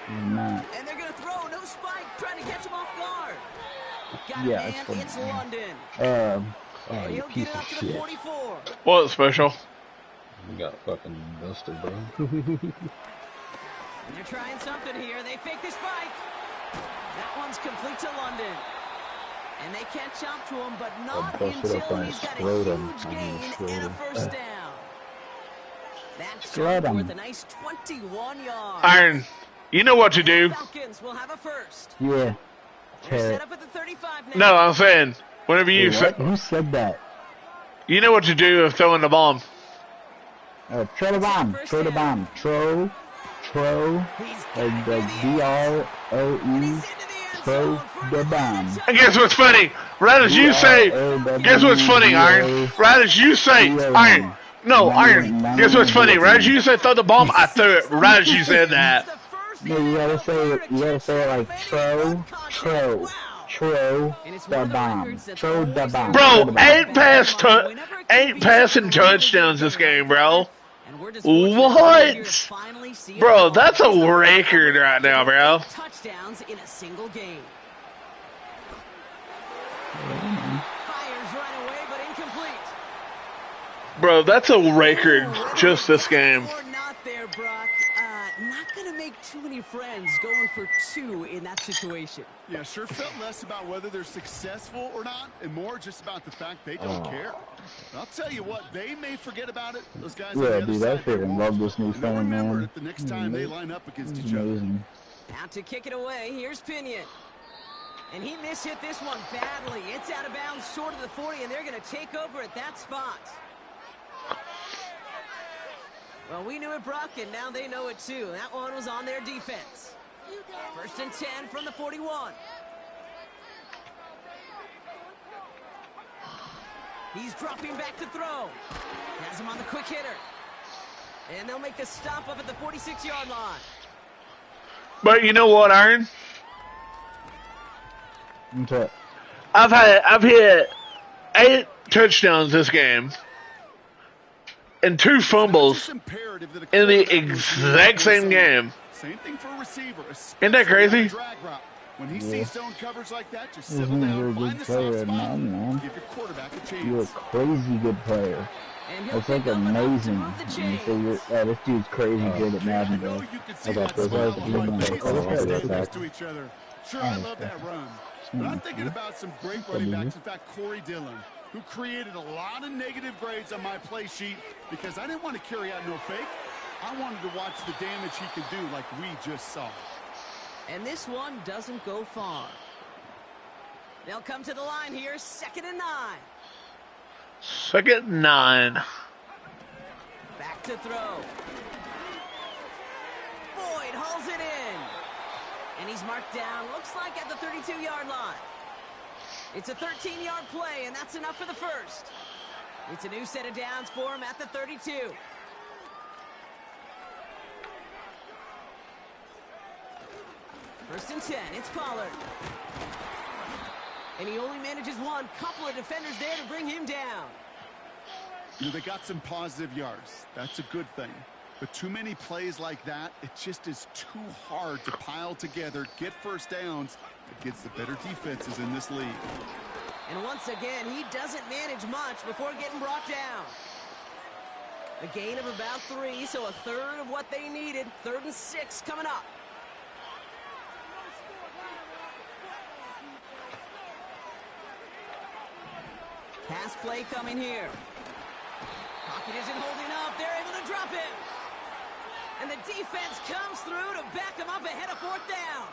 No. And they're gonna throw, no spike, trying to catch him off guard. Yeah, it's London. Oh, you piece of shit. What's special? You got fucking busted, bro. And they're trying something here. They fake the spike. That one's complete to London. And they can't jump to him, but not until he's got a huge gain and a first down. That's worth a nice 21 yards. Iron, you know what to do. Falcons will have a first. Yeah. Set up at the 35 now. No, I'm saying whenever you say. Who said that? You know what to do if throwing the bomb. Throw the bomb. Throw the bomb. Throw. Like the D-R-O-E. Throw the bomb. And guess what's funny? Right as you say, guess what's funny, Iron? Right as you say, Iron. No, Iron. Guess what's funny? Right as you say throw the bomb, I threw it right as you said that. No, you gotta say it like throw the bomb. Throw the bomb. Bro, ain't passing touchdowns this game, bro. What? Bro, that's a record right now, bro. Touchdowns in a single game. Fires right away, but incomplete. Bro, that's a record just this game. Not there, Brock. Not gonna make too many friends going for 2 in that situation. Yeah, sure felt less about whether they're successful or not, and more just about the fact they don't care. I'll tell you what, they may forget about it. Those guys on the other side, I freaking love this new phone, man. Remember it the next time they line up against each other. Out to kick it away, here's Pinion. And he mishit this one badly. It's out of bounds short of the 40, and they're going to take over at that spot. Well, we knew it, Brock, and now they know it too. That one was on their defense. 1st and 10 from the 41. He's dropping back to throw. Has him on the quick hitter. And they'll make the stop up at the 46-yard line. But you know what, Iron? Okay. I've hit 8 touchdowns this game. And 2 fumbles in the exact same game. Same thing for a receiver. Isn't that crazy? When he sees zone coverage like that, just You're settle down, a find good the player soft at spot, Madden, man. give your quarterback a chance. You're a crazy good player. That's like amazing. And you say this dude's crazy good at Madden, bro. You can see that that smile smile on my face as we stand back. next to each other. Sure, I love that run. But I'm thinking about some great running backs. In fact, Corey Dillon, who created a lot of negative grades on my play sheet because I didn't want to carry out no fake. I wanted to watch the damage he could do like we just saw. And this one doesn't go far. They'll come to the line here, 2nd and 9. 2nd and 9. Back to throw. Boyd hauls it in. And he's marked down, looks like at the 32-yard line. It's a 13-yard play, and that's enough for the first. It's a new set of downs for him at the 32. First and 10, it's Pollard. And he only manages one. Couple of defenders there to bring him down. You know, they got some positive yards. That's a good thing. But too many plays like that, it just is too hard to pile together, get first downs against the better defenses in this league. And once again, he doesn't manage much before getting brought down. A gain of about 3, so a third of what they needed. 3rd and 6 coming up. Pass play coming here. Pocket isn't holding up. They're able to drop it. And the defense comes through to back them up ahead of 4th down.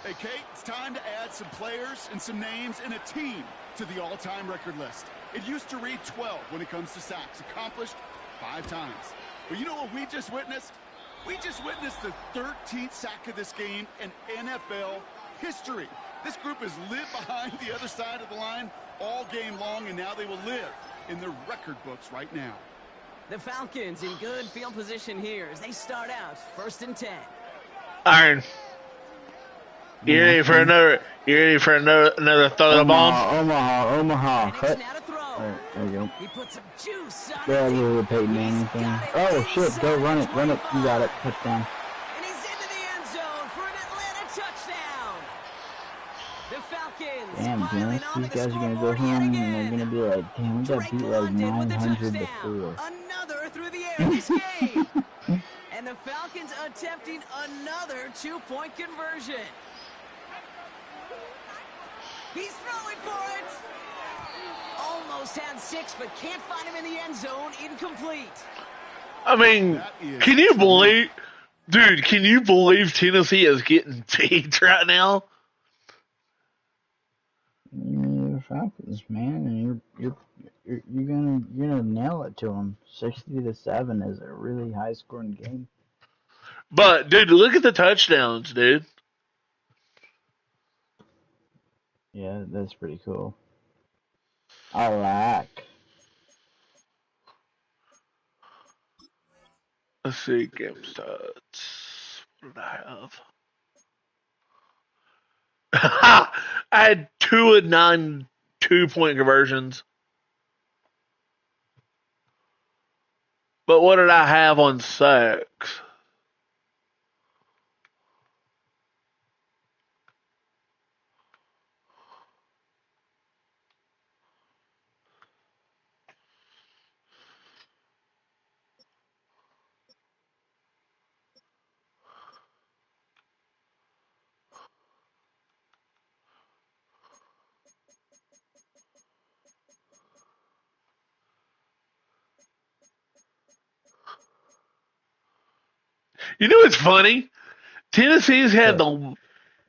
Hey, Kate, it's time to add some players and some names and a team to the all-time record list. It used to read 12 when it comes to sacks, accomplished 5 times. But you know what we just witnessed? We just witnessed the 13th sack of this game in NFL history. This group has lived behind the other side of the line all game long, and now they will live in their record books right now. The Falcons in good field position here as they start out 1st and 10. Iron. You ready for another? You ready for another throw the bomb? Omaha. Cut. Now to throw. Right, there you go. He put some juice on Yeah, it. a little Peyton Manning thing. Oh shit! Go run it. You got it. Touchdown. And he's into the end zone for an Atlanta touchdown. The Falcons. Damn, Dennis, these guys are gonna go home and they're gonna be like, damn, we got beat like 900 to 4. Another through the air this game. And the Falcons attempting another 2-point conversion. He's throwing for it. Almost had 6, but can't find him in the end zone. Incomplete. I mean, can you believe, dude? Can you believe Tennessee is getting beat right now? You're Falcons, man, and you're gonna nail it to them. 60-7 is a really high scoring game. But dude, look at the touchdowns, dude. Yeah, that's pretty cool. I like. Let's see, game stats. What did I have? I had 2 of 9 2-point conversions. But what did I have on sacks? You know what's funny? Tennessee's had the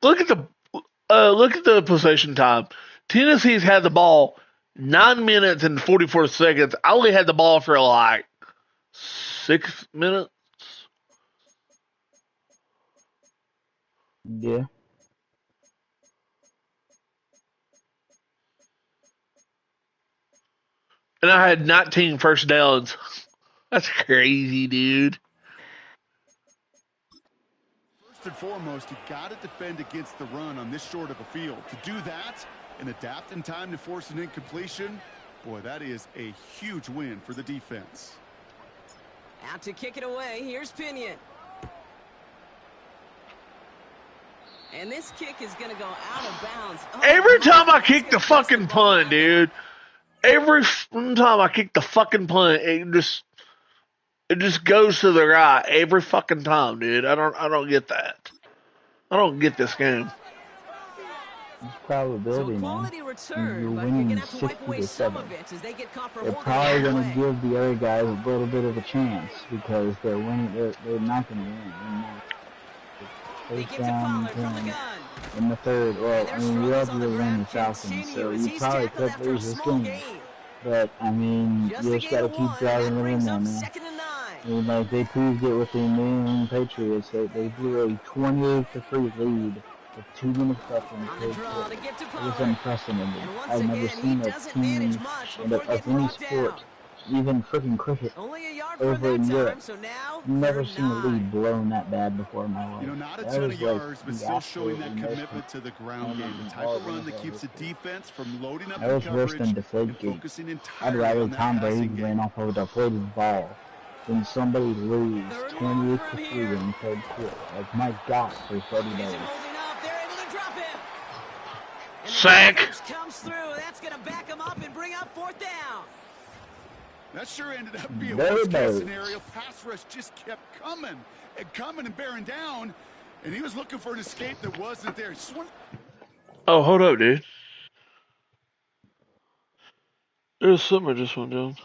look at the possession time. Tennessee's had the ball 9 minutes and 44 seconds. I only had the ball for like 6 minutes. Yeah. And I had 19 first downs. That's crazy, dude. First and foremost, you got to defend against the run on this short of a field. To do that and adapt in time to force an incompletion, boy, that is a huge win for the defense. Out to kick it away. Here's Pinion. And this kick is going to go out of bounds. Oh, Every time I kick the fucking punt, dude. Every time I kick the fucking punt, it just goes to the right every fucking time, dude. I don't get that. I don't get this game. It's probability, man. You're winning 60-7. They're probably going to give the other guys a little bit of a chance because they're winning. They're not going to win. First down in the third. Well, I mean, we obviously win the Falcons, so you probably could lose this game. But I mean, you just got to keep driving it in there, man. I mean, like they proved it with the New England Patriots. They blew a 28-3 lead. With 2 minutes left in the third quarter. It was unprecedented. I've never seen a team of any sport, even freaking cricket, over in Europe. Never seen a lead blown that bad before in my life. You know, not a ton of yards, but still showing that commitment to the ground game. The type of run that keeps the defense from loading up that was worse than Deflategate. I'd rather Tom Brady ran off of a deflated ball than somebody lose 28-3 in the third quarter. Like, my God, for 30 days. Sack. Comes through. That's going to back him up and bring up 4th down. That sure ended up being a worst-case scenario. Pass rush just kept coming and bearing down, and he was looking for an escape that wasn't there. Oh, hold up, dude. There's something I just went down.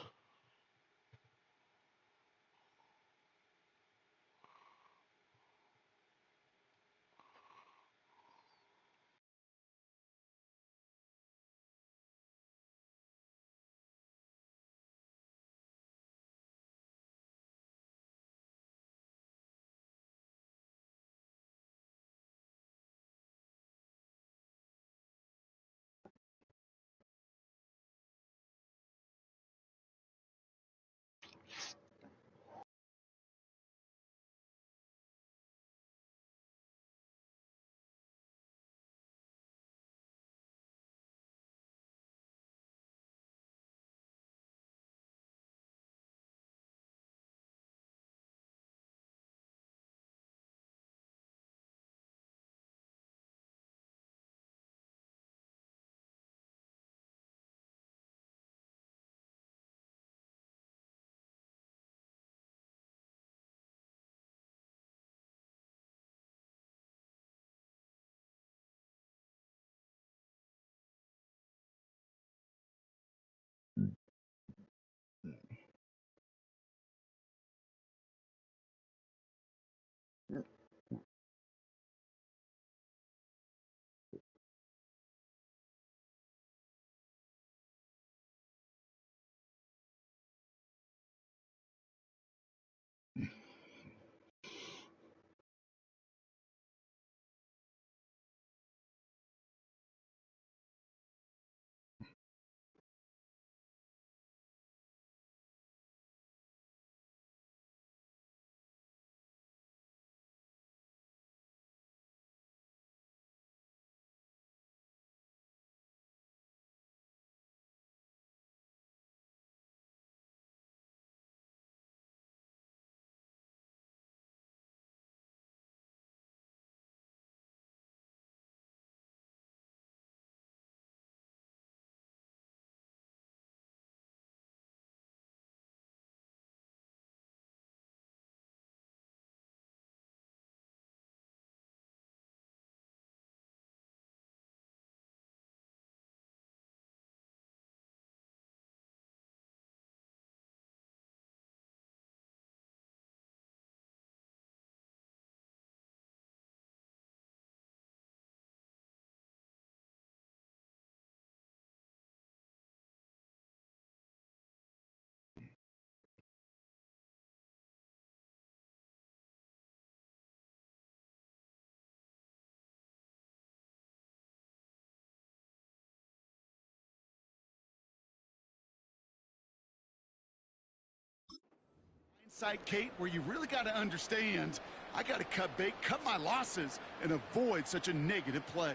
Hindsight, Kate, where you really got to understand, I got to cut bait, cut my losses, and avoid such a negative play.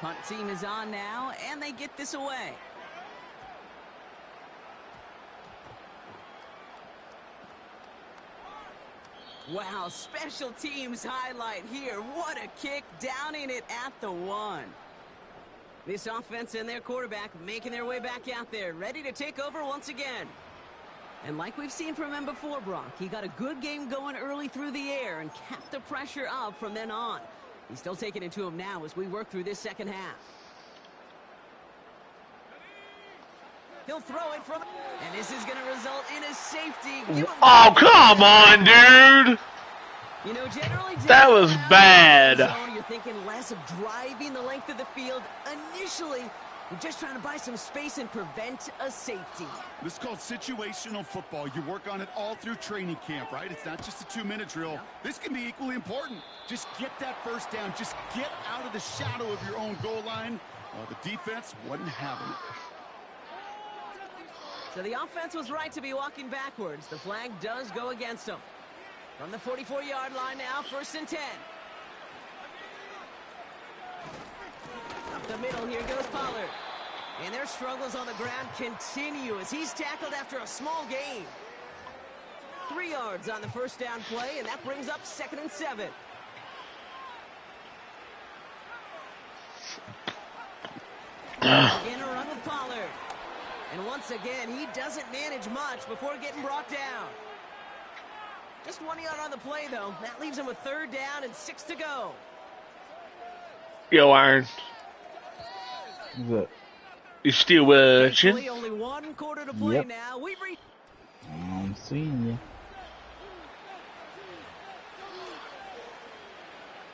Punt team is on now, and they get this away. Wow, special teams highlight here. What a kick, down in it at the 1. This offense and their quarterback making their way back out there, ready to take over once again. And like we've seen from him before, Brock, he got a good game going early through the air and kept the pressure up from then on. He's still taking it to him now as we work through this second half. He'll throw it from, and this is going to result in a safety. Oh, come on, dude. You know, generally that was bad. You're thinking less of driving the length of the field. Initially, you're just trying to buy some space and prevent a safety. This is called situational football. You work on it all through training camp, right? It's not just a 2-minute drill. Yeah. This can be equally important. Just get that first down. Just get out of the shadow of your own goal line. The defense wasn't having it. So the offense was right to be walking backwards. The flag does go against them. From the 44-yard line now, 1st and 10. Up the middle, here goes Pollard. And their struggles on the ground continue as he's tackled after a small gain. 3 yards on the first down play, and that brings up 2nd and 7. Again, a run with Pollard. And once again, he doesn't manage much before getting brought down. Just 1 yard on the play, though. That leaves him with 3rd down and 6 to go. Yo, Iron. What? You still watching? Only 1 quarter to play now. I'm seeing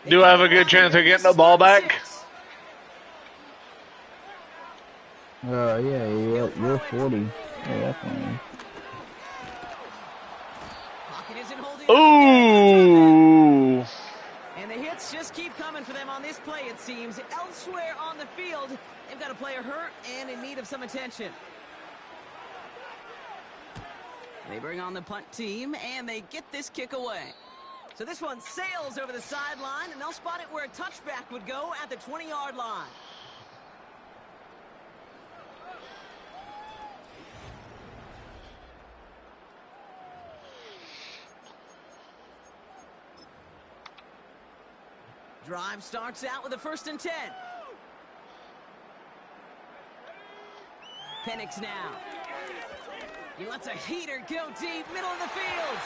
you. Do I have a good chance of getting the ball back? Yeah, you're 40. Yeah, definitely. Ooh! And the hits just keep coming for them on this play, it seems. Elsewhere on the field, they've got a player hurt and in need of some attention. They bring on the punt team, and they get this kick away. So this one sails over the sideline, and they'll spot it where a touchback would go at the 20-yard line. Drive starts out with a 1st and 10. Penix now. He lets a heater go deep, middle of the field.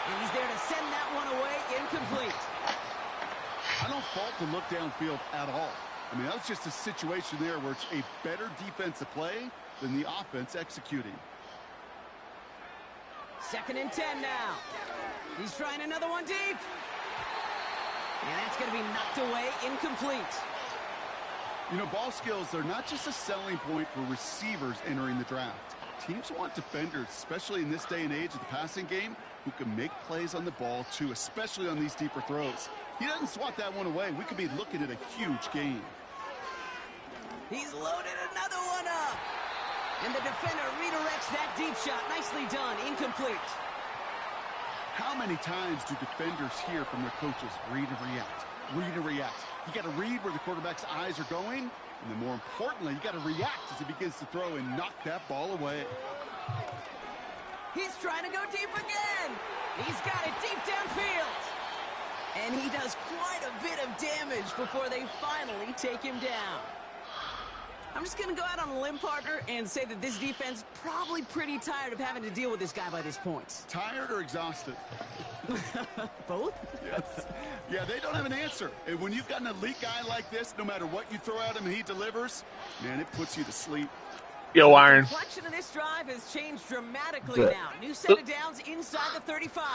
And he's there to send that one away, incomplete. I don't fault the look downfield at all. I mean, that was just a situation there where it's a better defensive play than the offense executing. 2nd and 10 now. He's trying another one deep. And that's going to be knocked away, incomplete. You know, ball skills are not just a selling point for receivers entering the draft. Teams want defenders, especially in this day and age of the passing game, who can make plays on the ball, too, especially on these deeper throws. He doesn't swat that one away. We could be looking at a huge game. He's loaded another one up. And the defender redirects that deep shot. Nicely done, incomplete. How many times do defenders hear from their coaches, read and react, read and react? You got to read where the quarterback's eyes are going, and then more importantly, you got to react as he begins to throw and knock that ball away. He's trying to go deep again. He's got it deep downfield. And he does quite a bit of damage before they finally take him down. I'm just going to go out on a limb, partner, and say that this defense probably pretty tired of having to deal with this guy by this point. Tired or exhausted? Both? Yes. Yeah, they don't have an answer. And when you've got an elite guy like this, no matter what you throw at him and he delivers, man, it puts you to sleep. Yo, Iron. The complexion of this drive has changed dramatically now. New set of downs inside the 35.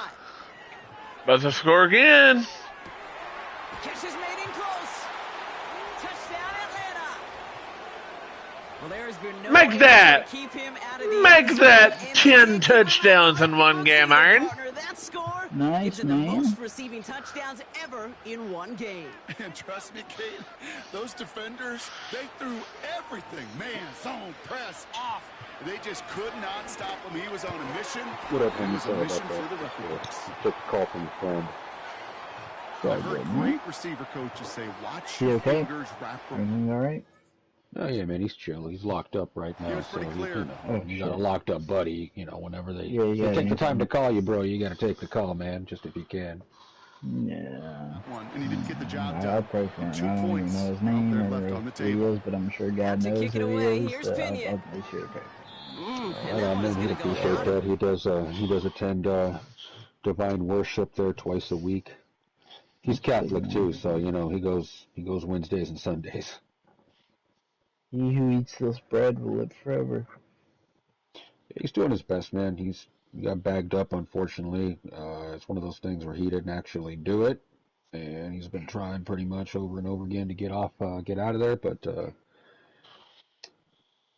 About to score again. Catch is made in close. Touchdown, Atlanta. Well, there has been no Make that. to keep him out of the Make that 10 touchdowns in one game, Iron. That score nice, the most receiving touchdowns ever in one game. And trust me, Kate, those defenders, they threw everything. Man, zone, press, off. They just could not stop him. He was on a mission. What up, It was a mission about for the that? record books. Took a call from a friend. I've heard great receiver coaches say, watch You your okay? fingers wrap around. Everything all right? Oh yeah, man, he's chill. He's locked up right now, so you got a locked up buddy. Whenever they take the time to call you, bro, you got to take the call, man, just if you can. Yeah. And he didn't get the job I'll pray for him. I don't even know his name or who he is, but I'm sure God knows who he is. I'll be sure to pray for him. I mean, he'd appreciate that. He does attend divine worship there twice a week. He's Catholic too, so he goes Wednesdays and Sundays. He who eats this bread will live forever. He's doing his best, man. He got bagged up, unfortunately. It's one of those things where he didn't actually do it, and he's been trying pretty much over and over again to get out of there. But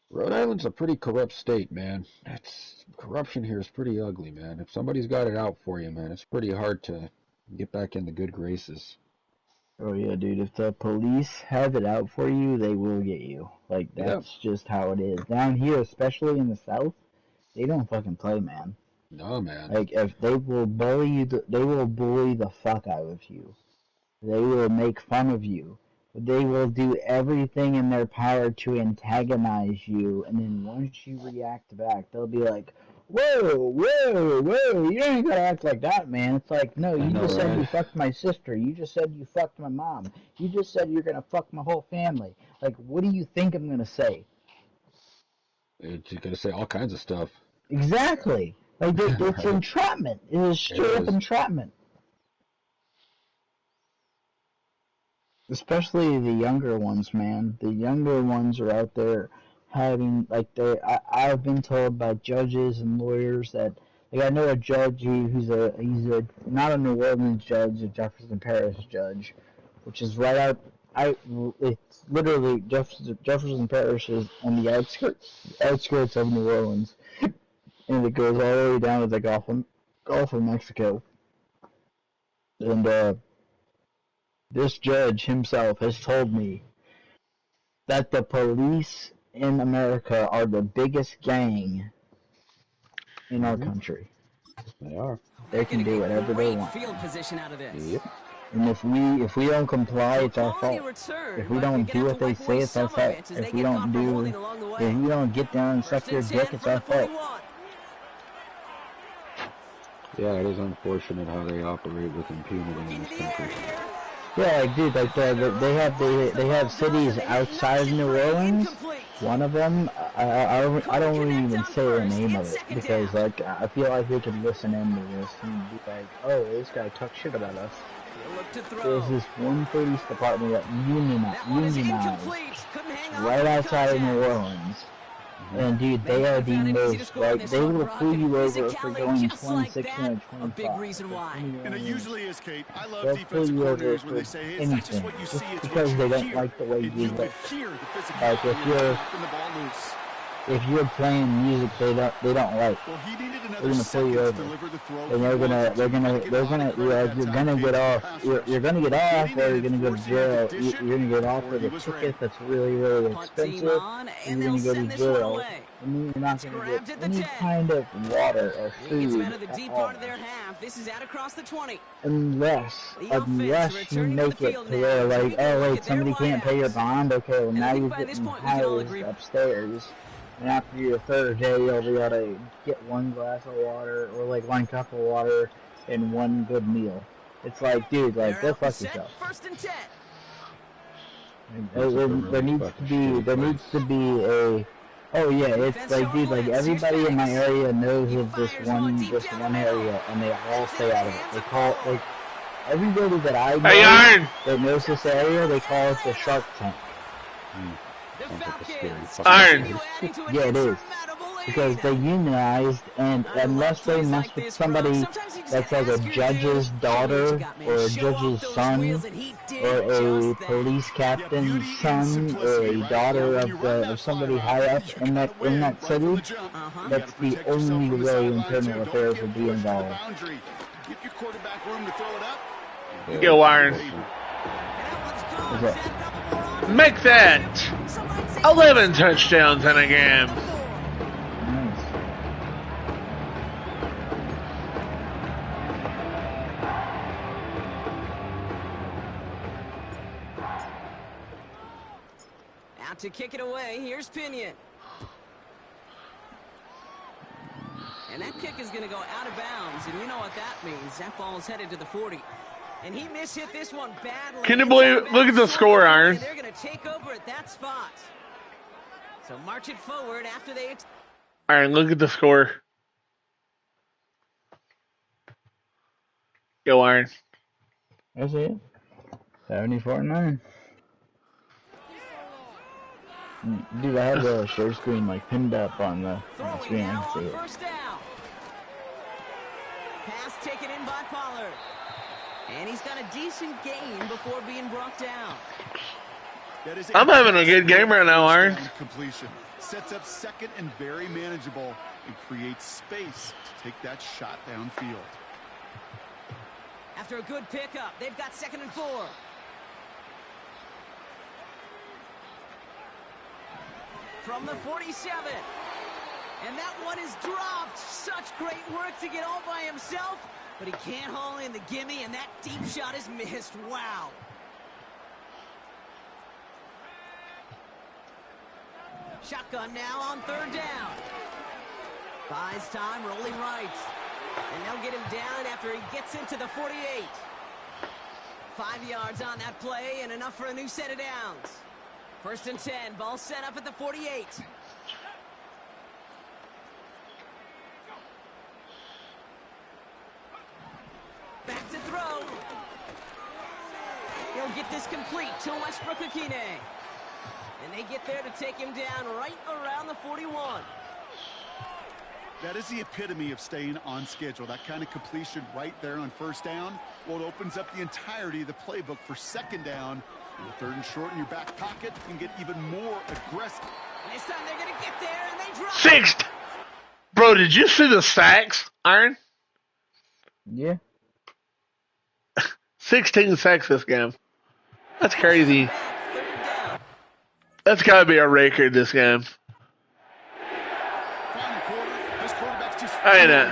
Rhode Island's a pretty corrupt state, man. Corruption here is pretty ugly, man. If somebody's got it out for you, man, it's pretty hard to get back in the good graces. Oh yeah, dude. If the police have it out for you, they will get you. Like that's just how it is down here, especially in the South. They don't fucking play, man. No, man. Like if they will bully you, they will bully the fuck out of you. They will make fun of you. They will do everything in their power to antagonize you, and then once you react back, they'll be like, "Whoa, whoa, whoa! You ain't gotta act like that, man." It's like, no, you just said you fucked my sister. You just said you fucked my mom. You just said you're gonna fuck my whole family. Like, what do you think I'm gonna say? You're gonna say all kinds of stuff. Exactly. Like it's entrapment. It is straight up entrapment. Especially the younger ones, man. The younger ones are out there having I've been told by judges and lawyers that I know a judge he's a not a New Orleans judge, a Jefferson Parish judge, which is right out. It's literally Jefferson Parish is on the outskirts of New Orleans, and it goes all the way down to the Gulf of Mexico, and this judge himself has told me that the police in America are the biggest gang in our country. They are. They can do whatever they want. Field position out of this. Yep. And if we don't comply, it's our fault. If we don't do what they say, it's our fault. If you don't get down and suck your dick, it's our fault. Yeah, it is unfortunate how they operate with impunity in this country. Yeah, like dude, they have cities outside of New Orleans. One of them, I don't really even say the name of it because I feel like they could listen into this and be like, oh, this guy talks shit about us. There's this one police department that unionized right outside of New Orleans. And dude, they are the most, they will pull you over for going 26 and 25. And it usually is, Kate. I love They'll pull you over for anything, just because they don't like the way you look. Like if you're playing music they don't like, they're gonna pull you over, and they're gonna get off, you're gonna get off, or you're gonna go to jail. You're gonna get off with a ticket that's really, really expensive, and you're gonna go to jail, and then you're not gonna get any kind of water or food at all. Unless you make it to where oh wait, somebody can't pay your bond, okay, well now you're getting housed upstairs. And after your third day, you'll be able to get one glass of water, or one cup of water, and one good meal. It's like, dude, go fuck yourself. There needs to be a. Oh yeah, it's like, dude, everybody in my area knows of this one area, and they all stay out of it. They call it everybody that I know that knows this area, they call it the Shark Tank. Iron. Yeah, it is. Because they unionized, and unless they mess with somebody that's like a judge's daughter, or a judge's son, or a police captain's son, or a daughter of somebody high up in that city, that's the only way internal affairs would be involved. Go, Iron. Make that 11 touchdowns in a game. Out to kick it away. Here's Pinion. And that kick is going to go out of bounds, and you know what that means. That ball is headed to the 40. And he mishit this one badly. Can you believe? Look at the score, Iron. They're going to take over at that spot. So march it forward after they... Iron, look at the score. Go, Iron. That's it. 74-9. Dude, I have the share screen like pinned up on the screen. I can see it. First down. Pass taken in by Pollard. And he's got a decent gain before being brought down. I'm having a good game right now, Iron. Completion sets up second and very manageable and creates space to take that shot downfield. After a good pickup, they've got 2nd and 4. From the 47. And that one is dropped. Such great work to get all by himself. But he can't haul in the gimme, and that deep shot is missed. Wow. Shotgun now on 3rd down. Buys time, rolling right. And they'll get him down after he gets into the 48. 5 yards on that play and enough for a new set of downs. 1st and 10, ball set up at the 48. Back to throw. He'll get this complete to Westbrook-Akine. And they get there to take him down right around the 41. That is the epitome of staying on schedule. That kind of completion right there on 1st down. Well, it opens up the entirety of the playbook for 2nd down. And with 3rd and short in your back pocket, you can get even more aggressive. And this time they're going to get there, and they drop. 6th! Bro, did you see the sacks, Iron? Yeah. 16 sacks this game. That's crazy. That's got to be a record this game. Ain't it?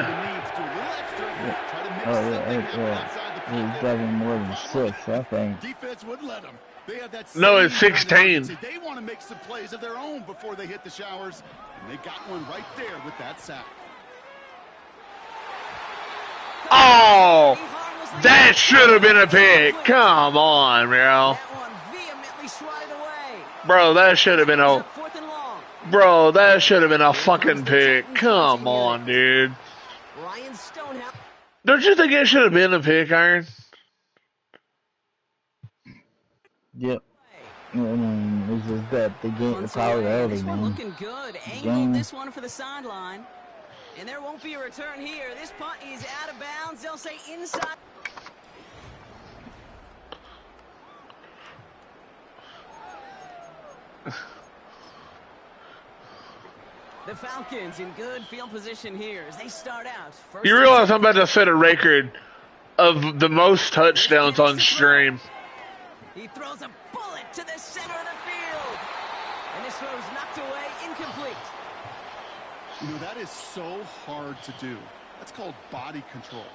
Oh, yeah. He's grabbing more than 6, I think. Defense would let him. They have that no, it's 16. They want to make some plays of their own before they hit the showers. And they got one right there with that sack. Oh! That should have been a pick. Come on, bro. Bro, that should have been a... Bro, that should have been a fucking pick. Come on, dude. Don't you think it should have been a pick, Iron? Yep. It's just that the game, the power early, man. Looking good. Angled this one for the sideline. And there won't be a return here. This punt is out of bounds. They'll say inside. The Falcons in good field position here as they start out. You realize I'm about to set a record of the most touchdowns on stream. He throws a bullet to the center of the field. And this throw is knocked away, incomplete. You know, that is so hard to do. That's called body control.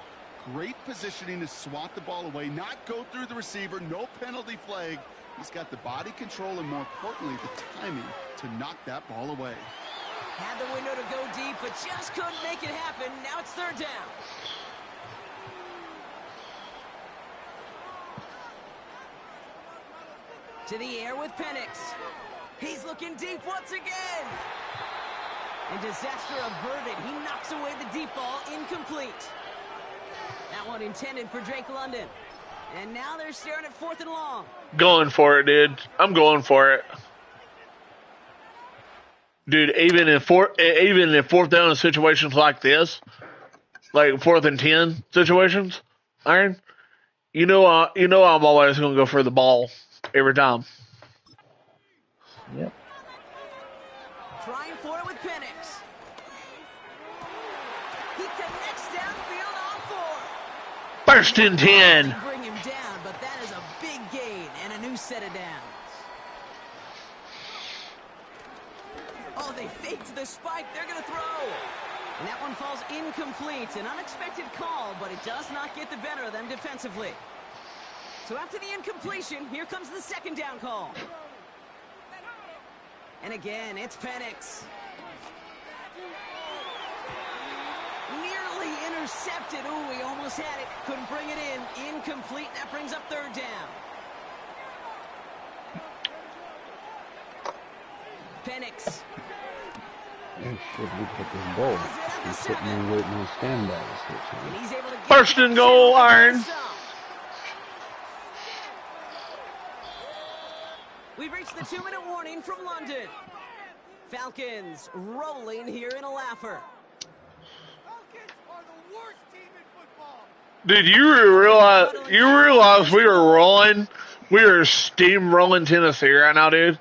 Great positioning to swat the ball away, not go through the receiver, no penalty flag. He's got the body control and, more importantly, the timing to knock that ball away. Had the window to go deep, but just couldn't make it happen. Now it's 3rd down. To the air with Penix. He's looking deep once again. And disaster averted. He knocks away the deep ball, incomplete. That one intended for Drake London. And now they're staring at 4th and long. Going for it, dude. I'm going for it. Dude, even in 4th down situations like this, like 4th and 10 situations, Iron, you know I'm always going to go for the ball every time. Yep. Trying for it with Penix. He connects downfield on 4. 1st and 10. Bring him down, but that is a big gain and a new set of downs. Oh, they faked the spike. They're going to throw. And that one falls incomplete. An unexpected call, but it does not get the better of them defensively. So after the incompletion, here comes the 2nd down call. And again, it's Penix. Nearly intercepted. Ooh, he almost had it. Couldn't bring it in. Incomplete. That brings up third down. Penix. Should we put this goal? He's sitting there waiting on standby. First and goal, Iron. We've reached the 2-minute warning from London. Falcons rolling here in a laugher. Falcons are the worst team in football. Dude, you realize we were rolling? We are steamrolling Tennessee right now, dude.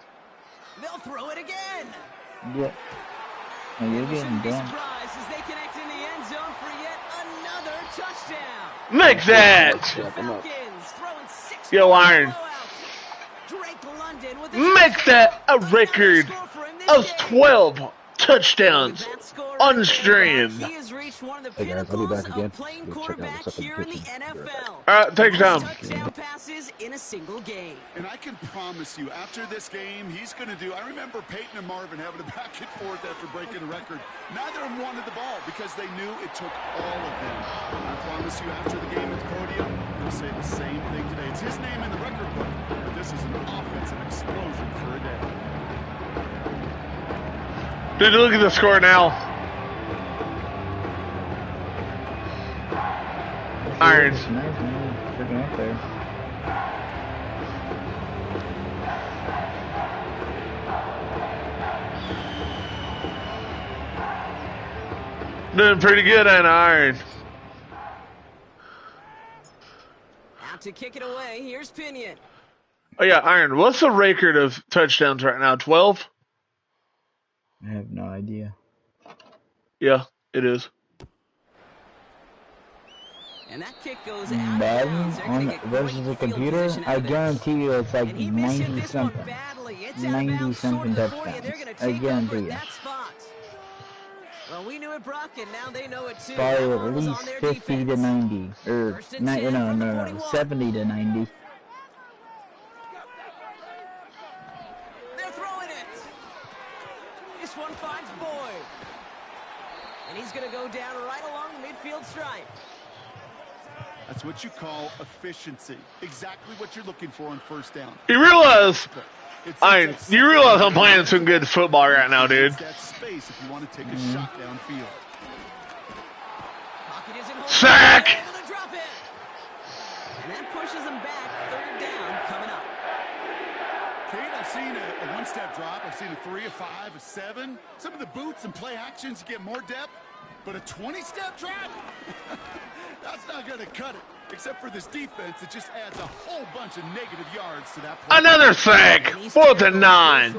They'll throw it again. Yeah. And you're getting Be done. surprised as they connect in the end zone for yet another touchdown. Make that! Falcons throwing 6 Yo, Iron. Make that a record of 12 touchdowns unstreamed. He has reached one of the Hey guys, I'll be back pinnacles again. of playing Go check out quarterback what's up in here the in the kitchen. NFL. Alright, take your time. Touchdown passes in a single game. And I can promise you, after this game, he's going to do... I remember Peyton and Marvin having a back and forth after breaking a record. Neither of them wanted the ball because they knew it took all of them. I promise you, after the game at the podium, he'll say the same thing today. It's his name in the record book, but this is an offensive explosion for a day. Dude, look at the score now. Iron. Nice, man. Freaking up there. Doing pretty good on Iron. Out to kick it away, here's Pinion. Oh yeah, Iron. What's the record of touchdowns right now? 12? I have no idea. Yeah, it is. And that kick goes out of Madden bounds. They're gonna get versus great a field computer, position out I of this. guarantee you it's like And he missed 90 this one something. badly. It's out of 90 bounds, something short for you. They're touchdowns. gonna I take guarantee over you. that spot. Well, we knew it, Brock, and now they know it too. Probably That at one was least on their 50 to defense. 90. Or, First and 10 no, from the no, 41. 70 to 90. They're throwing it. This one finds Boyd. And he's going to go down right along the midfield stripe. That's what you call efficiency. Exactly what you're looking for on first down. You realize I'm playing some good football right now, dude. That space if you want to take a shot downfield. Sack! Able to drop it. And that pushes him back. Third down coming up. Kate, I've seen a one-step drop. I've seen a 3, a 5, a 7. Some of the boots and play actions get more depth, but a 20-step drop? That's not going to cut it. Except for this defense, it just adds a whole bunch of negative yards to that play. Another sack. 4th and 9.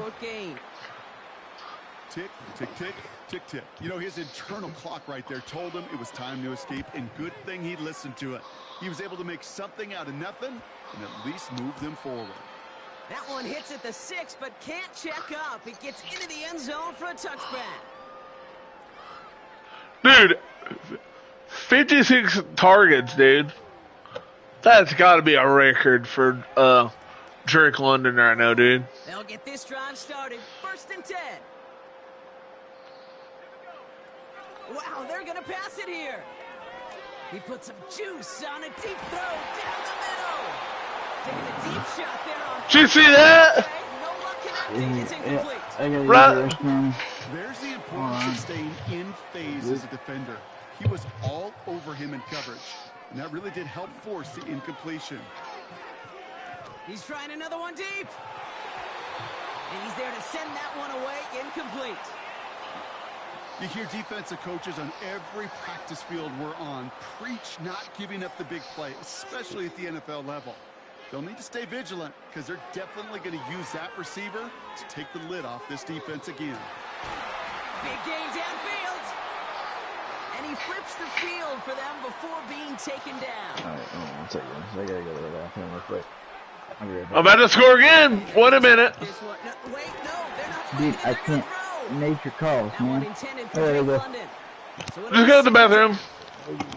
Tick, tick, tick, tick, tick. You know, his internal clock right there told him it was time to escape, and good thing he listened to it. He was able to make something out of nothing and at least move them forward. That one hits at the 6, but can't check up. It gets into the end zone for a touchback. Dude, 56 targets, dude. That's got to be a record for Drake London right now, dude. They'll get this drive started. 1st and 10. Wow, they're going to pass it here. He put some juice on a deep throw down the middle. Taking a deep shot there on. Did you see that? No luck connecting. It's incomplete. There's the importance of staying in phase as a defender. He was all over him in coverage, and that really did help force the incompletion. He's trying another one deep. And he's there to send that one away. Incomplete. You hear defensive coaches on every practice field we're on preach not giving up the big play, especially at the NFL level. They'll need to stay vigilant because they're definitely going to use that receiver to take the lid off this defense again. Big gain downfield. And he flips the field for them before being taken down. Alright, one second. I gotta go to the bathroom real quick. I'll be right back. I'm about to score again. Wait a minute. Wait, no, they're not Dude, I can't make your calls, man. There we go. Just go to the bathroom.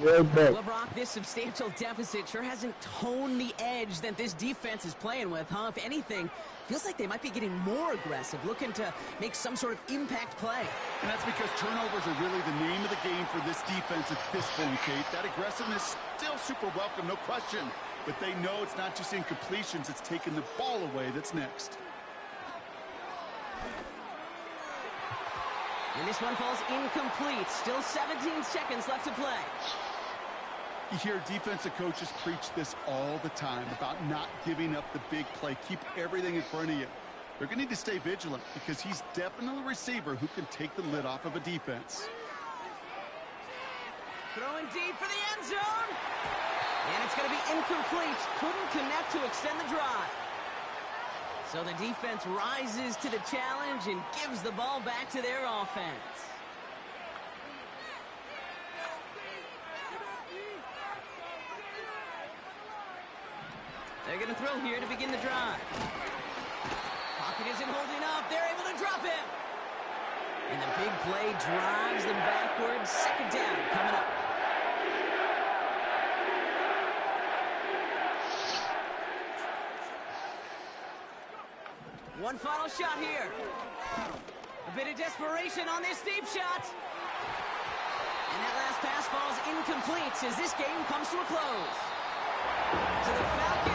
Right back. Well, Brock, this substantial deficit sure hasn't toned the edge that this defense is playing with, huh? If anything, Feels like they might be getting more aggressive, looking to make some sort of impact play. And that's because turnovers are really the name of the game for this defense at this point, Kate. That aggressiveness still super welcome, no question. But they know it's not just incompletions, it's taking the ball away that's next. And this one falls incomplete. Still 17 seconds left to play. You hear defensive coaches preach this all the time about not giving up the big play. Keep everything in front of you. They're going to need to stay vigilant because he's definitely a receiver who can take the lid off of a defense. Throwing deep for the end zone. And it's going to be incomplete. Couldn't connect to extend the drive. So the defense rises to the challenge and gives the ball back to their offense. They're going to throw here to begin the drive. Pocket isn't holding up. They're able to drop him. And the big play drives them backwards. Second down coming up. One final shot here. A bit of desperation on this deep shot. And that last pass falls incomplete as this game comes to a close. So the Falcons